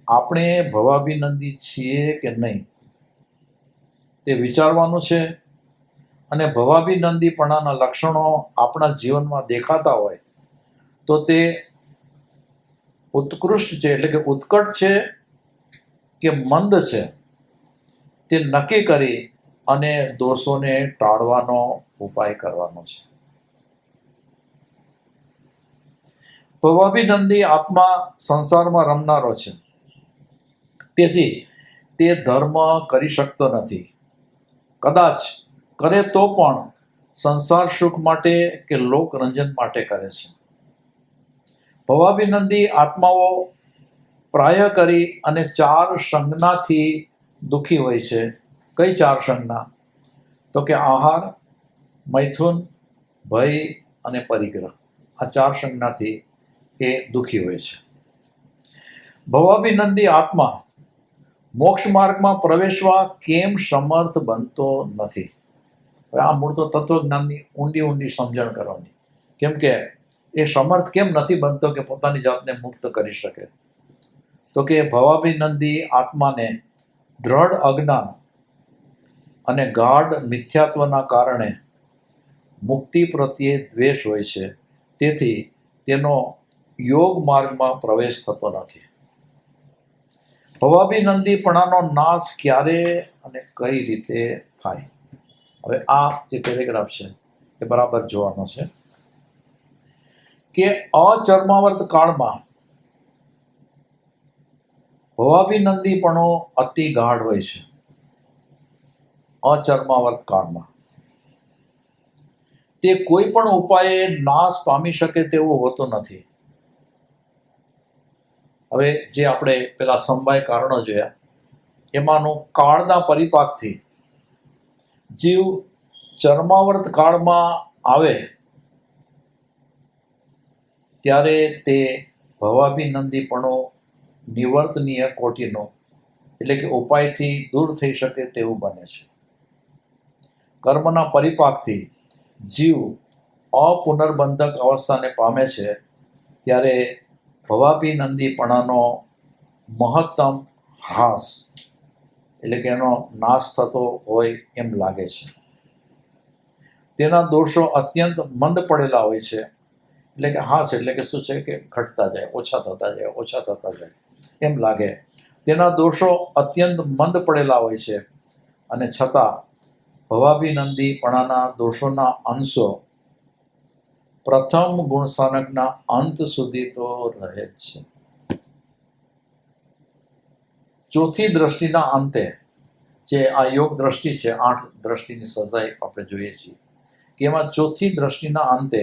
આપણે ભવાભિનંદી છીએ કે નહીં તે વિચારવાનું છે. અને ભવાભિનંદીપણાના લક્ષણો આપણા જીવનમાં દેખાતા હોય તો તે ઉત્કૃષ્ટ છે, એટલે કે ઉત્કટ છે કે મંદ છે, તે નક્કી કરી અને દોષોને ટાળવાનો ઉપાય કરવાનો છે. ભવાભિનંદી આત્મા સંસારમાં રમનારો છે, તેથી તે ધર્મ કરી શકતો નથી. કદાચ કરે તો પણ સંસાર સુખ માટે કે લોકરંજન માટે કરે છે. ભવાભિનંદી આત્માઓ પ્રાય કરી અને 4 સંજ્ઞાથી દુઃખી હોય છે. કઈ 4 સંજ્ઞા? તો કે આહાર, મૈથુન, ભય અને પરિગ્રહ. આ 4 સંજ્ઞાથી એ દુઃખી હોય છે. ભવાભિનંદી આત્મા મોક્ષ માર્ગમાં પ્રવેશવા કેમ સમર્થ બનતો નથી? હવે આ મૂળ તો તત્વજ્ઞાનની ઊંડી સમજણ કરવાની. કેમ કે એ સમર્થ કેમ નથી બનતો કે પોતાની જાતને મુક્ત કરી શકે? તો કે ભવાભિનંદી આત્માને દ્રઢ અજ્ઞાન અને ગાઢ મિથ્યાત્વના કારણે મુક્તિ પ્રત્યે દ્વેષ હોય છે. તેથી તેનો યોગ માર્ગમાં પ્રવેશ થતો નથી. ભવાભિનંદીપણાનો નાશ ક્યારે અને કઈ રીતે થાય? હવે આ જે પેરેગ્રાફ છે એ બરાબર જોવાનો છે કે અચર્માવર્ત કાળમાં ભવાભિનંદીપણો અતિ ગાઢ હોય છે. અચર્માવર્ત કાળમાં તે કોઈ પણ ઉપાયે નાશ પામી શકે તેવું હોતું નથી. હવે જે આપણે પેલા સમવાય કારણો જોયા એમાંનું કાળના પરિપાકથી જીવ ચર્માવર્ત કાળમાં આવે ત્યારે તે ભવાભિનંદીપણો નિવર્તનીય કોટીનો, એટલે કે ઉપાયથી દૂર થઈ શકે તેવું બને છે. કર્મના પરિપાકથી જીવ અપુનર્બંધક અવસ્થાને પામે છે ત્યારે ભવાભિનંદીપણાનો મહત્તમ હાસ, એટલે કે એનો નાશ થતો હોય એમ લાગે છે. તેના દોષો અત્યંત મંદ પડેલા હોય છે. એટલે કે હાસ એટલે કે શું છે કે ઘટતા જાય, ઓછા થતા જાય એમ લાગે. તેના દોષો અત્યંત મંદ પડેલા હોય છે, અને છતાં ભવાભિનંદીપણાના દોષોના અંશો પ્રથમ ગુણસ્થાનકના અંત સુધી તો રહે જ છે. ચોથી દ્રષ્ટિના અંતે, જે આ યોગ દ્રષ્ટિ છે, 8 દ્રષ્ટિની સજાઈ આપણે જોઈએ છીએ કે એમાં ચોથી દ્રષ્ટિના અંતે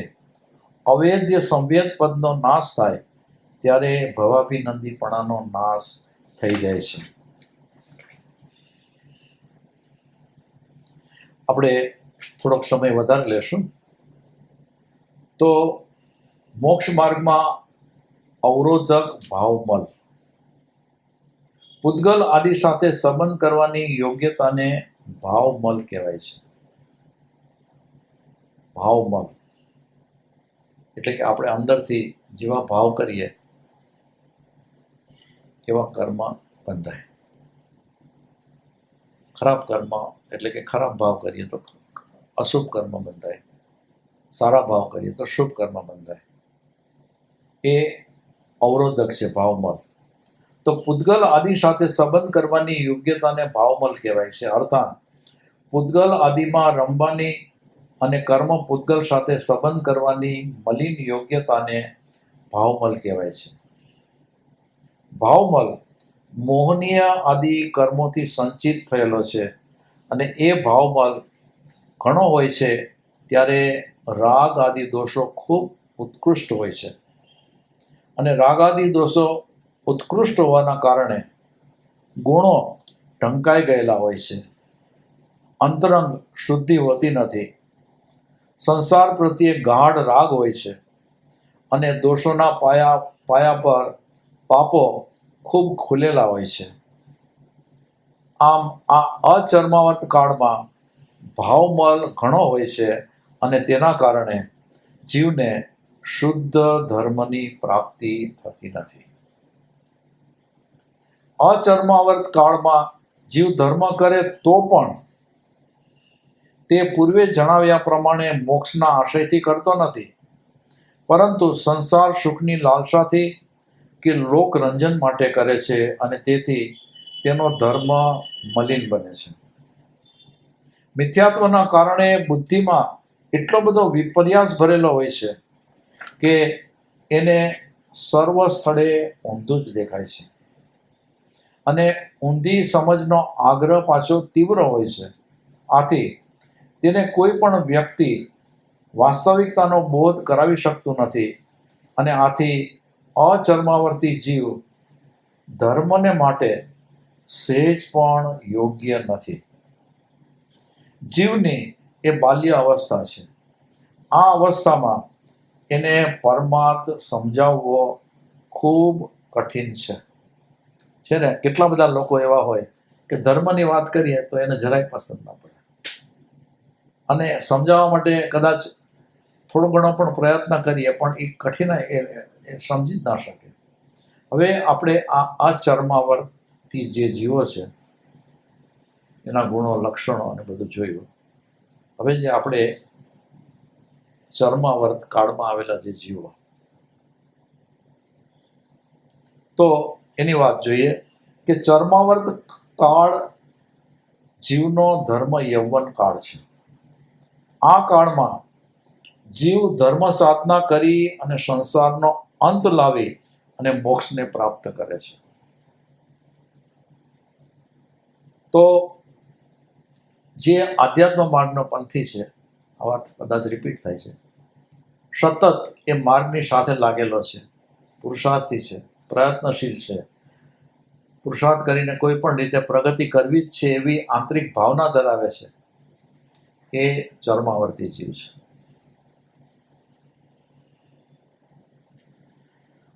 અવેદ્ય સંવેદ પદનો નાશ થાય ત્યારે ભવાભિનંદીપણાનો નાશ થઈ જાય છે. આપણે થોડોક સમય વધારે લેશું. તો મોક્ષ માર્ગમાં અવરોધક ભાવમલ, પૂતગલ આદિ સાથે સંબંધ કરવાની યોગ્યતાને ભાવમલ કહેવાય છે. ભાવમલ એટલે કે આપણે અંદરથી જેવા ભાવ કરીએ એવા કર્મ બંધાય. ખરાબ કર્મ એટલે કે ખરાબ ભાવ કરીએ તો અશુભ કર્મ બંધાય, સારા ભાવ કરીએ તો શુભ કર્મ બંધાય. એ અવરોધક છે ભાવમલ. તો પૂતગલ આદિ સાથે સંબંધ કરવાની યોગ્યતાને ભાવમલ કહેવાય છે. અર્થાત પૂતગલ આદિમાં રમવાની અને કર્મ પૂતગલ સાથે સંબંધ કરવાની મલિન યોગ્યતાને ભાવમલ કહેવાય છે. ભાવમલ મોહનીય આદિ કર્મોથી સંચિત થયેલો છે, અને એ ભાવમલ ઘણો હોય છે ત્યારે રાગ આદિ દોષો ખૂબ ઉત્કૃષ્ટ હોય છે, અને રાગ આદિ દોષો ઉત્કૃષ્ટ હોવાના કારણે ગુણો ઢંકાઈ ગયેલા હોય છે. અંતરંગ શુદ્ધિ હોતી નથી. સંસાર પ્રત્યે ગાઢ રાગ હોય છે, અને દોષોના પાયા પર પાપો ખૂબ ખુલેલા હોય છે. આમ આ અચર્માવત કાળમાં ભાવમલ ઘણો હોય છે, અને તેના કારણે જીવને શુદ્ધ ધર્મની પ્રાપ્તિ થતી નથી. અચર્માવર્ત કાળમાં જીવ ધર્મ કરે તો પણ તે પૂર્વે જણાવ્યા પ્રમાણે મોક્ષના આશયથી કરતો નથી, પરંતુ સંસાર સુખની લાલસાથી કે લોકરંજન માટે કરે છે, અને તેથી તેનો ધર્મ મલિન બને છે. મિથ્યાત્વના કારણે બુદ્ધિમાં એટલો બધો વિપર્યાસ ભરેલો હોય છે કે એને સર્વ સ્થળે ઊંધું જ દેખાય છે, અને ઊંધી સમજનો આગ્રહ પાછો તીવ્ર હોય છે. આથી તેને કોઈ પણ વ્યક્તિ વાસ્તવિકતાનો બોધ કરાવી શકતું નથી, અને આથી અચર્માવર્તી જીવ ધર્મને માટે સહેજ પણ યોગ્ય નથી. જીવની એ બાલ્ય અવસ્થા છે. આ અવસ્થામાં એને પરમાર્થ સમજાવવો ખૂબ કઠિન છે ને. કેટલા બધા લોકો એવા હોય કે ધર્મની વાત કરીએ તો એને જરાય પસંદ ના પડે, અને સમજાવવા માટે કદાચ થોડો ઘણો પણ પ્રયત્ન કરીએ પણ એ કઠિનાઈ એ સમજી જ ના શકે. હવે આપણે આ અચર્માવર્તી જે જીવો છે એના ગુણો, લક્ષણો અને બધું જોયું. હવે જે આપણે ચર્માવર્ત કાળમાં આવેલા જે જીવો, તો એની વાત જોઈએ કે ચર્માવર્ત કાળ જીવનો ધર્મ યૌવન કાળ છે. આ કાળમાં જીવ ધર્મ સાધના કરી અને સંસારનો અંત લાવી અને મોક્ષને પ્રાપ્ત કરે છે. તો જે આધ્યાત્મ માર્ગનો પંથી છે, આ વાત કદાચ રિપીટ થાય છે, સતત એ માર્ગની સાથે લાગેલો છે, પુરુષાર્થી છે, પ્રયત્નશીલ છે, પુરુષાર્થ કરીને કોઈ પણ રીતે પ્રગતિ કરવી જ છે એવી આંતરિક ભાવના ધરાવે છે, એ ચર્માવર્તી જીવ છે.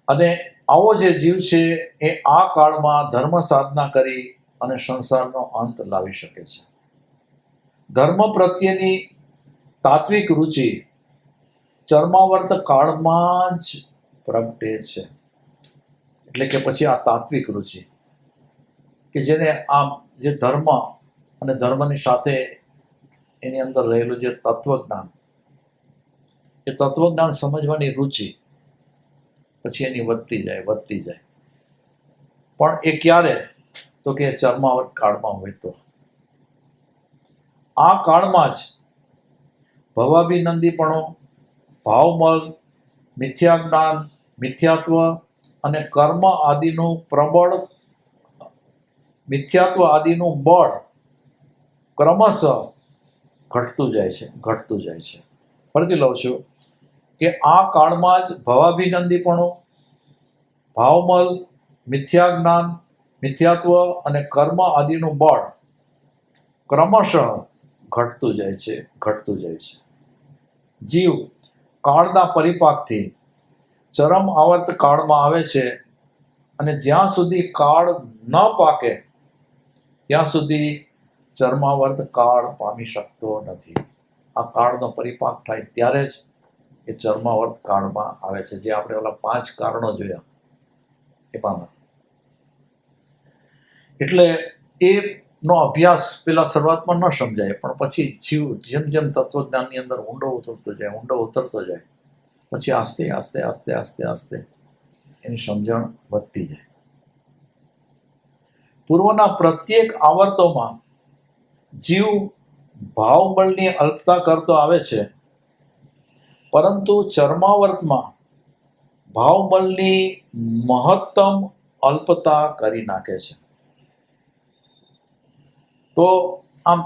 અને આવો જે જીવ છે એ આ કાળમાં ધર્મ સાધના કરી અને સંસારનો અંત લાવી શકે છે. ધર્મ પ્રત્યેની તાત્વિક રુચિ ચર્માવર્ત કાળમાં જ પ્રગટે છે. એટલે કે પછી આ તાત્વિક રુચિ કે જેને આમ જે ધર્મ અને ધર્મની સાથે એની અંદર રહેલું જે તત્વજ્ઞાન, એ તત્વજ્ઞાન સમજવાની રુચિ પછી એની વધતી જાય. પણ એ ક્યારે? તો કે ચર્માવર્ત કાળમાં હોય તો આ કાળમાં જ ભવાભિનંદીપણું, ભાવમલ, મિથ્યા જ્ઞાન, મિથ્યાત્વ અને કર્મ આદિનું પ્રબળ મિથ્યાત્વ આદિનું બળ ક્રમશઃ ઘટતું જાય છે. ફરીથી લઉં છું કે આ કાળમાં જ ભવાભિનંદીપણું, ભાવમલ, મિથ્યા જ્ઞાન, મિથ્યાત્વ અને કર્મ આદિનું બળ ક્રમશઃ ઘટતું જાય છે. જીવ કાળના પરિપાકથી ચરમ આવર્ત કાળમાં આવે છે અને જ્યાં સુધી કાળ ન પાકે ત્યાં સુધી ચર્માવર્ત કાળ પામી શકતો નથી. આ કાળનો પરિપાક થાય ત્યારે જ એ ચર્માવર્ત કાળમાં આવે છે, જે આપણે ઓલા 5 કારણો જોયા એમાં. એટલે એનો અભ્યાસ પેલા શરૂઆતમાં ન સમજાય, પણ પછી જીવ જેમ જેમ તત્વજ્ઞાનની અંદર ઊંડો ઉતરતો જાય પછી આસ્તે એની સમજણ વધતી જાય. પૂર્વના પ્રત્યેક આવર્તોમાં જીવ ભાવબળની અલ્પતા કરતો આવે છે, પરંતુ ચર્માવર્તમાં ભાવબળની મહત્તમ અલ્પતા કરી નાખે છે. તો આમ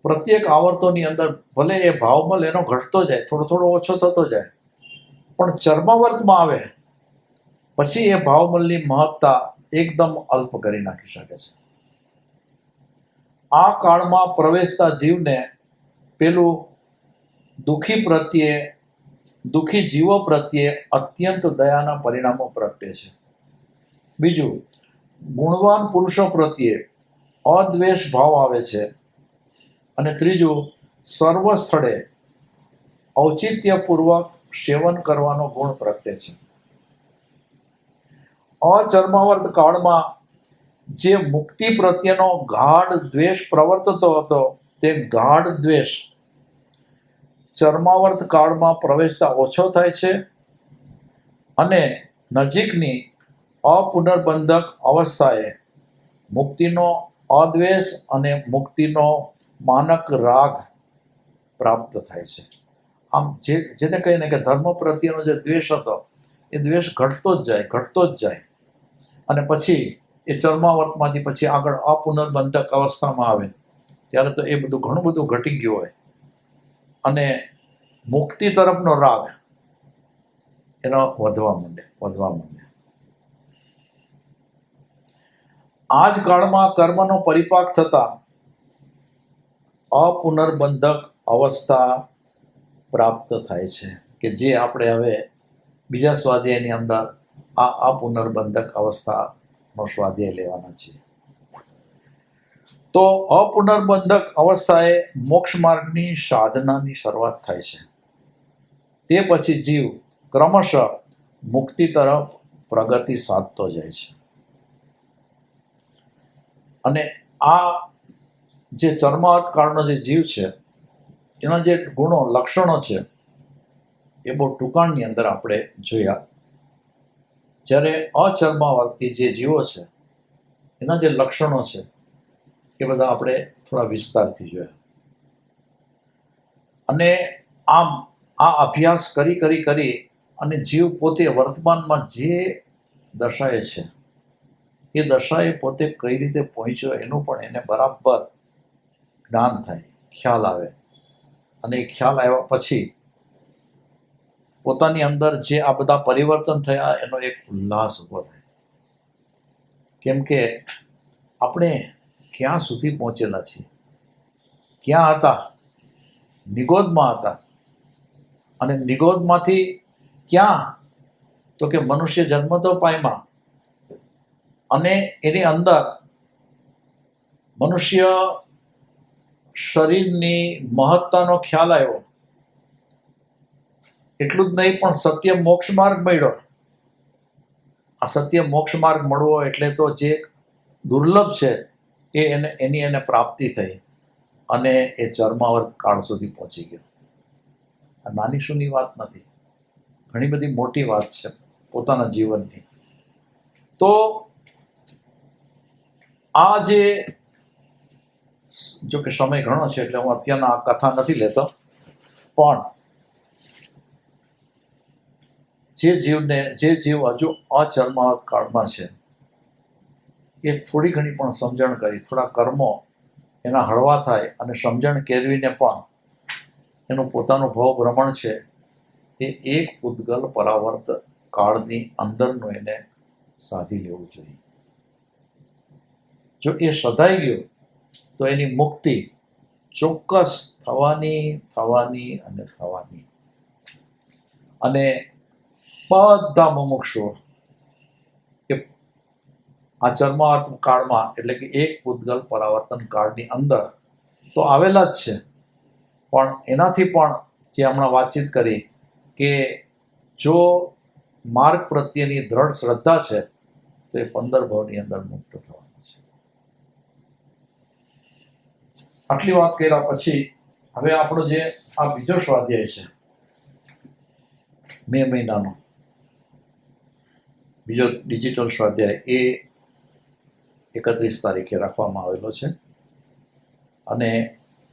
પ્રત્યેક આવર્તોની અંદર ભલે એ ભાવબળ એનો ઘટતો જાય, થોડો ઓછો થતો જાય, પણ ચર્માવર્તમાં આવે પછી એ ભાવબળની મહત્તા એકદમ અલ્પ કરી નાખી શકે છે. આ કાળમાં પ્રવેશતા જીવને પેલું દુઃખી જીવો પ્રત્યે અત્યંત દયાના પરિણામો પ્રગટે છે. બીજું, ગુણવાન પુરુષો પ્રત્યે અદ્વેષ ભાવ આવે છે. અને ત્રીજું, સર્વ સ્થળે ઔચિત્યપૂર્વક સેવન કરવાનો ગુણ પ્રગટે છે. અચર્માવર્ત કાળમાં જે મુક્તિ પ્રત્યેનો ગાઢ દ્વેષ પ્રવર્તતો હતો, તે ગાઢ દ્વેષ ચર્માવર્ત કાળમાં પ્રવેશતા ઓછો થાય છે અને નજીકની અપુનર્બંધક અવસ્થાએ મુક્તિનો અદ્વેષ અને મુક્તિનો માનક રાગ પ્રાપ્ત થાય છે. આમ જેને કહીને કે ધર્મ પ્રત્યેનો જે દ્વેષ હતો એ દ્વેષ ઘટતો જ જાય અને પછી એ ચર્માવર્તમાંથી પછી આગળ અપુનર્બંધક અવસ્થામાં આવે ત્યારે તો એ બધું ઘણું બધું ઘટી ગયું હોય અને મુક્તિ તરફનો રાગ એનો વધવા માંડે. આ જ કાળમાં કર્મનો પરિપાક થતા અપુનર્બંધક અવસ્થા પ્રાપ્ત થાય છે, કે જે આપણે હવે બીજા સ્વાધ્યાયની અંદર આ અપુનર્બંધક અવસ્થાનો સ્વાધ્યાય લેવાના છીએ. તો અપુનર્બંધક અવસ્થાએ મોક્ષ માર્ગની સાધનાની શરૂઆત થાય છે. તે પછી જીવ ક્રમશઃ મુક્તિ તરફ પ્રગતિ સાધતો જાય છે. અને આ જે ચર્માવર્ત કાળનો જે જીવ છે એના જે ગુણો, લક્ષણો છે એ બહુ ટૂંકાણની અંદર આપણે જોયા. જ્યારે અચર્માવર્તી જે જીવો છે એના જે લક્ષણો છે એ બધા આપણે થોડા વિસ્તારથી જોયા. અને આમ આ અભ્યાસ કરી અને જીવ પોતે વર્તમાનમાં જે દશાએ છે એ દશાએ પોતે કઈ રીતે પહોંચ્યો એનું પણ એને બરાબર જ્ઞાન થાય, ખ્યાલ આવે. અને એ ખ્યાલ આવ્યા પછી પોતાની અંદર જે આ બધા પરિવર્તન થયા એનો એક ઉલ્લાસ ઊભો થાય. કેમ કે આપણે ક્યાં સુધી પહોંચેલા છીએ? ક્યાં હતા? નિગોદમાં હતા. અને નિગોદમાંથી ક્યાં? તો કે મનુષ્ય જન્મ તો પામ્યા અને એની અંદર મનુષ્ય શરીરની મહત્તાનો ખ્યાલ આવ્યો. એટલું જ નહીં, પણ સત્ય મોક્ષ માર્ગ મળ્યો. આ સત્ય મોક્ષ માર્ગ મળવો એટલે તો જે દુર્લભ છે એની એને પ્રાપ્તિ થઈ અને એ ચર્માવર્ત કાળ સુધી પહોંચી ગયો. આ નાની સૂની વાત નથી, ઘણી બધી મોટી વાત છે પોતાના જીવનની. તો આ જે જો કે સમય ઘણો છે એટલે હું અત્યારના આ કથા નથી લેતો, પણ જે જીવ હજુ અચર્માવત કાળમાં છે એ થોડી ઘણી પણ સમજણ કરી, થોડા કર્મો એના હળવા થાય અને સમજણ કેળવીને પણ એનું પોતાનું ભાવ ભ્રમણ છે એ એક પૂતગલ પરાવર્ત કાળની અંદરનું એને સાધી લેવું જોઈએ. જો એ સધાઈ ગયું તો એની મુક્તિ ચોક્કસ થવાની. અને બધા મુમુક્ષુઓ એ આ ચર્માવર્ત કાળમાં એટલે કે એક પૂતગલ પરાવર્તન કાળની અંદર તો આવેલા જ છે, પણ એનાથી પણ જે હમણાં વાતચીત કરી કે જો માર્ગ પ્રત્યેની દ્રઢ શ્રદ્ધા છે તો એ 15 ભાવની અંદર મુક્ત થવાનું છે. આટલી વાત કર્યા પછી હવે આપણો જે આ બીજો સ્વાધ્યાય છે મે મહિનાનો બીજો ડિજિટલ સ્વાધ્યાય એ 31 તારીખે રાખવામાં આવેલો છે અને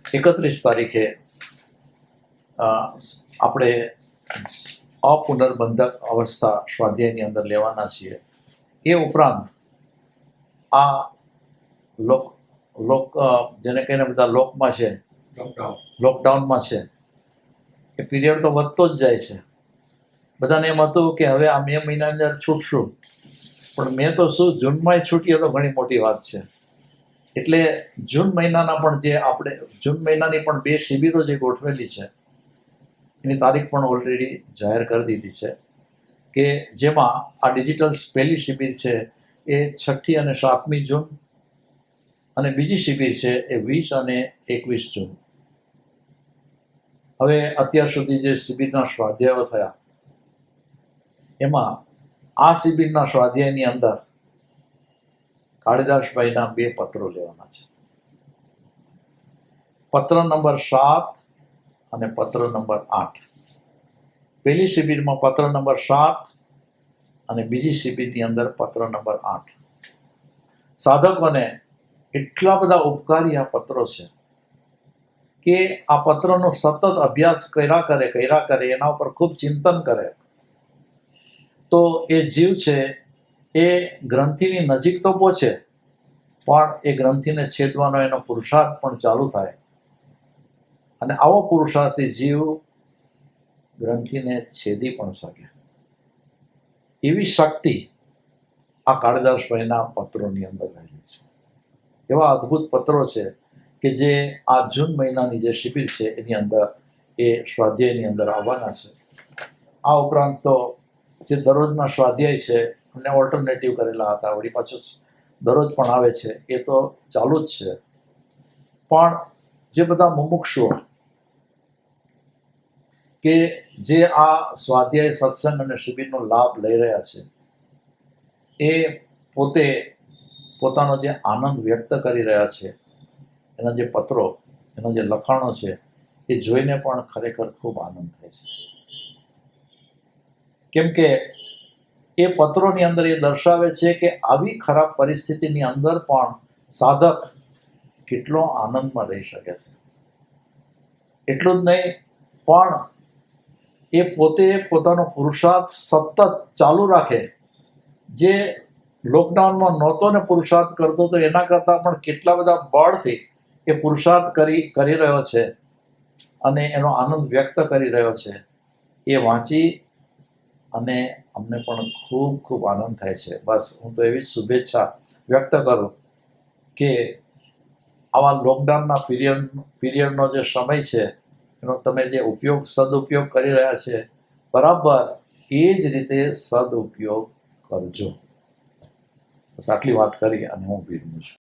31 તારીખે આપણે અપુનર્બંધક અવસ્થા સ્વાધ્યાયની અંદર લેવાના છીએ. એ ઉપરાંત આ લોક જેને કહીને બધા લોકમાં છે, લોકડાઉનમાં છે, એ પીરિયડ તો વધતો જ જાય છે. બધાને એમ હતું કે હવે આ મે મહિનાની અંદર છૂટશું, પણ મેં તો શું જૂનમાં છૂટીએ તો ઘણી મોટી વાત છે. એટલે જૂન મહિનાના પણ જે આપણે જૂન મહિનાની પણ 2 શિબિરો જે ગોઠવેલી છે એની તારીખ પણ ઓલરેડી જાહેર કરી દીધી છે કે જેમાં આ ડિજિટલ પહેલી શિબિર છે એ 6મી અને 7મી જૂન અને બીજી શિબિર છે એ 20 અને 21 જૂન. હવે અત્યાર સુધી જે શિબિરના સ્વાધ્યાયો થયા એમાં આ શિબિરના સ્વાધ્યાયની અંદર કાળીદાસભાઈના 2 પત્રો લેવાના છે. પત્ર નંબર 7 અને પત્ર નંબર 8. પહેલી શિબિરમાં પત્ર નંબર 7 અને બીજી શિબિરની અંદર પત્ર નંબર 8. સાધકોને એટલા બધા ઉપકારી આ પત્રો છે કે આ પત્રનો સતત અભ્યાસ કર્યા કરે, એના ઉપર ખૂબ ચિંતન કરે તો એ જીવ છે એ ગ્રંથિની નજીક તો પહોંચે, પણ એ ગ્રંથિને છેદવાનો એનો પુરુષાર્થ પણ ચાલુ થાય અને આવો પુરુષાર્થી જીવ ગ્રંથિને છેદી પણ શકે એવી શક્તિ આ કાળીદાસભાઈના પત્રોની અંદર રહેલી છે. એવા અદ્ભુત પત્રો છે કે જે આ જૂન મહિનાની જે શિબિર છે એની અંદર એ સ્વાધ્યાયની અંદર આવવાના છે. આ ઉપરાંત તો જે દરરોજના સ્વાધ્યાય છે એમને ઓલ્ટરનેટિવ કરેલા હતા, વળી પાછું દરરોજ પણ આવે છે, એ તો ચાલુ જ છે. પણ જે બધા મુમુક્ષુઓ કે જે આ સ્વાધ્યાય સત્સંગ અને શિબિરનો લાભ લઈ રહ્યા છે એ પોતે પોતાનો જે આનંદ વ્યક્ત કરી રહ્યા છે, એના જે પત્રો, એના જે લખાણો છે એ જોઈને પણ ખરેખર ખૂબ આનંદ થાય છે. કેમ કે એ પત્રોની અંદર એ દર્શાવે છે કે આવી ખરાબ પરિસ્થિતિની અંદર પણ સાધક કેટલો આનંદમાં રહી શકે છે. એટલું જ નહીં, પણ એ પોતે પોતાનો પુરુષાર્થ સતત ચાલુ રાખે. જે લોકડાઉનમાં નહોતો ને પુરુષાર્થ કરતો તો એના કરતાં પણ કેટલા બધા બળથી એ પુરુષાર્થ કરી રહ્યો છે અને એનો આનંદ વ્યક્ત કરી રહ્યો છે. એ વાંચી અને અમને પણ ખૂબ ખૂબ આનંદ થાય છે. બસ હું તો એવી શુભેચ્છા વ્યક્ત કરું કે આવા લોકડાઉનના પીરિયડનો જે સમય છે એનો તમે જે સદુપયોગ કરી રહ્યા છે બરાબર એ જ રીતે સદુપયોગ કરજો. બસ આટલી વાત કરી અને હું વિરમું છું.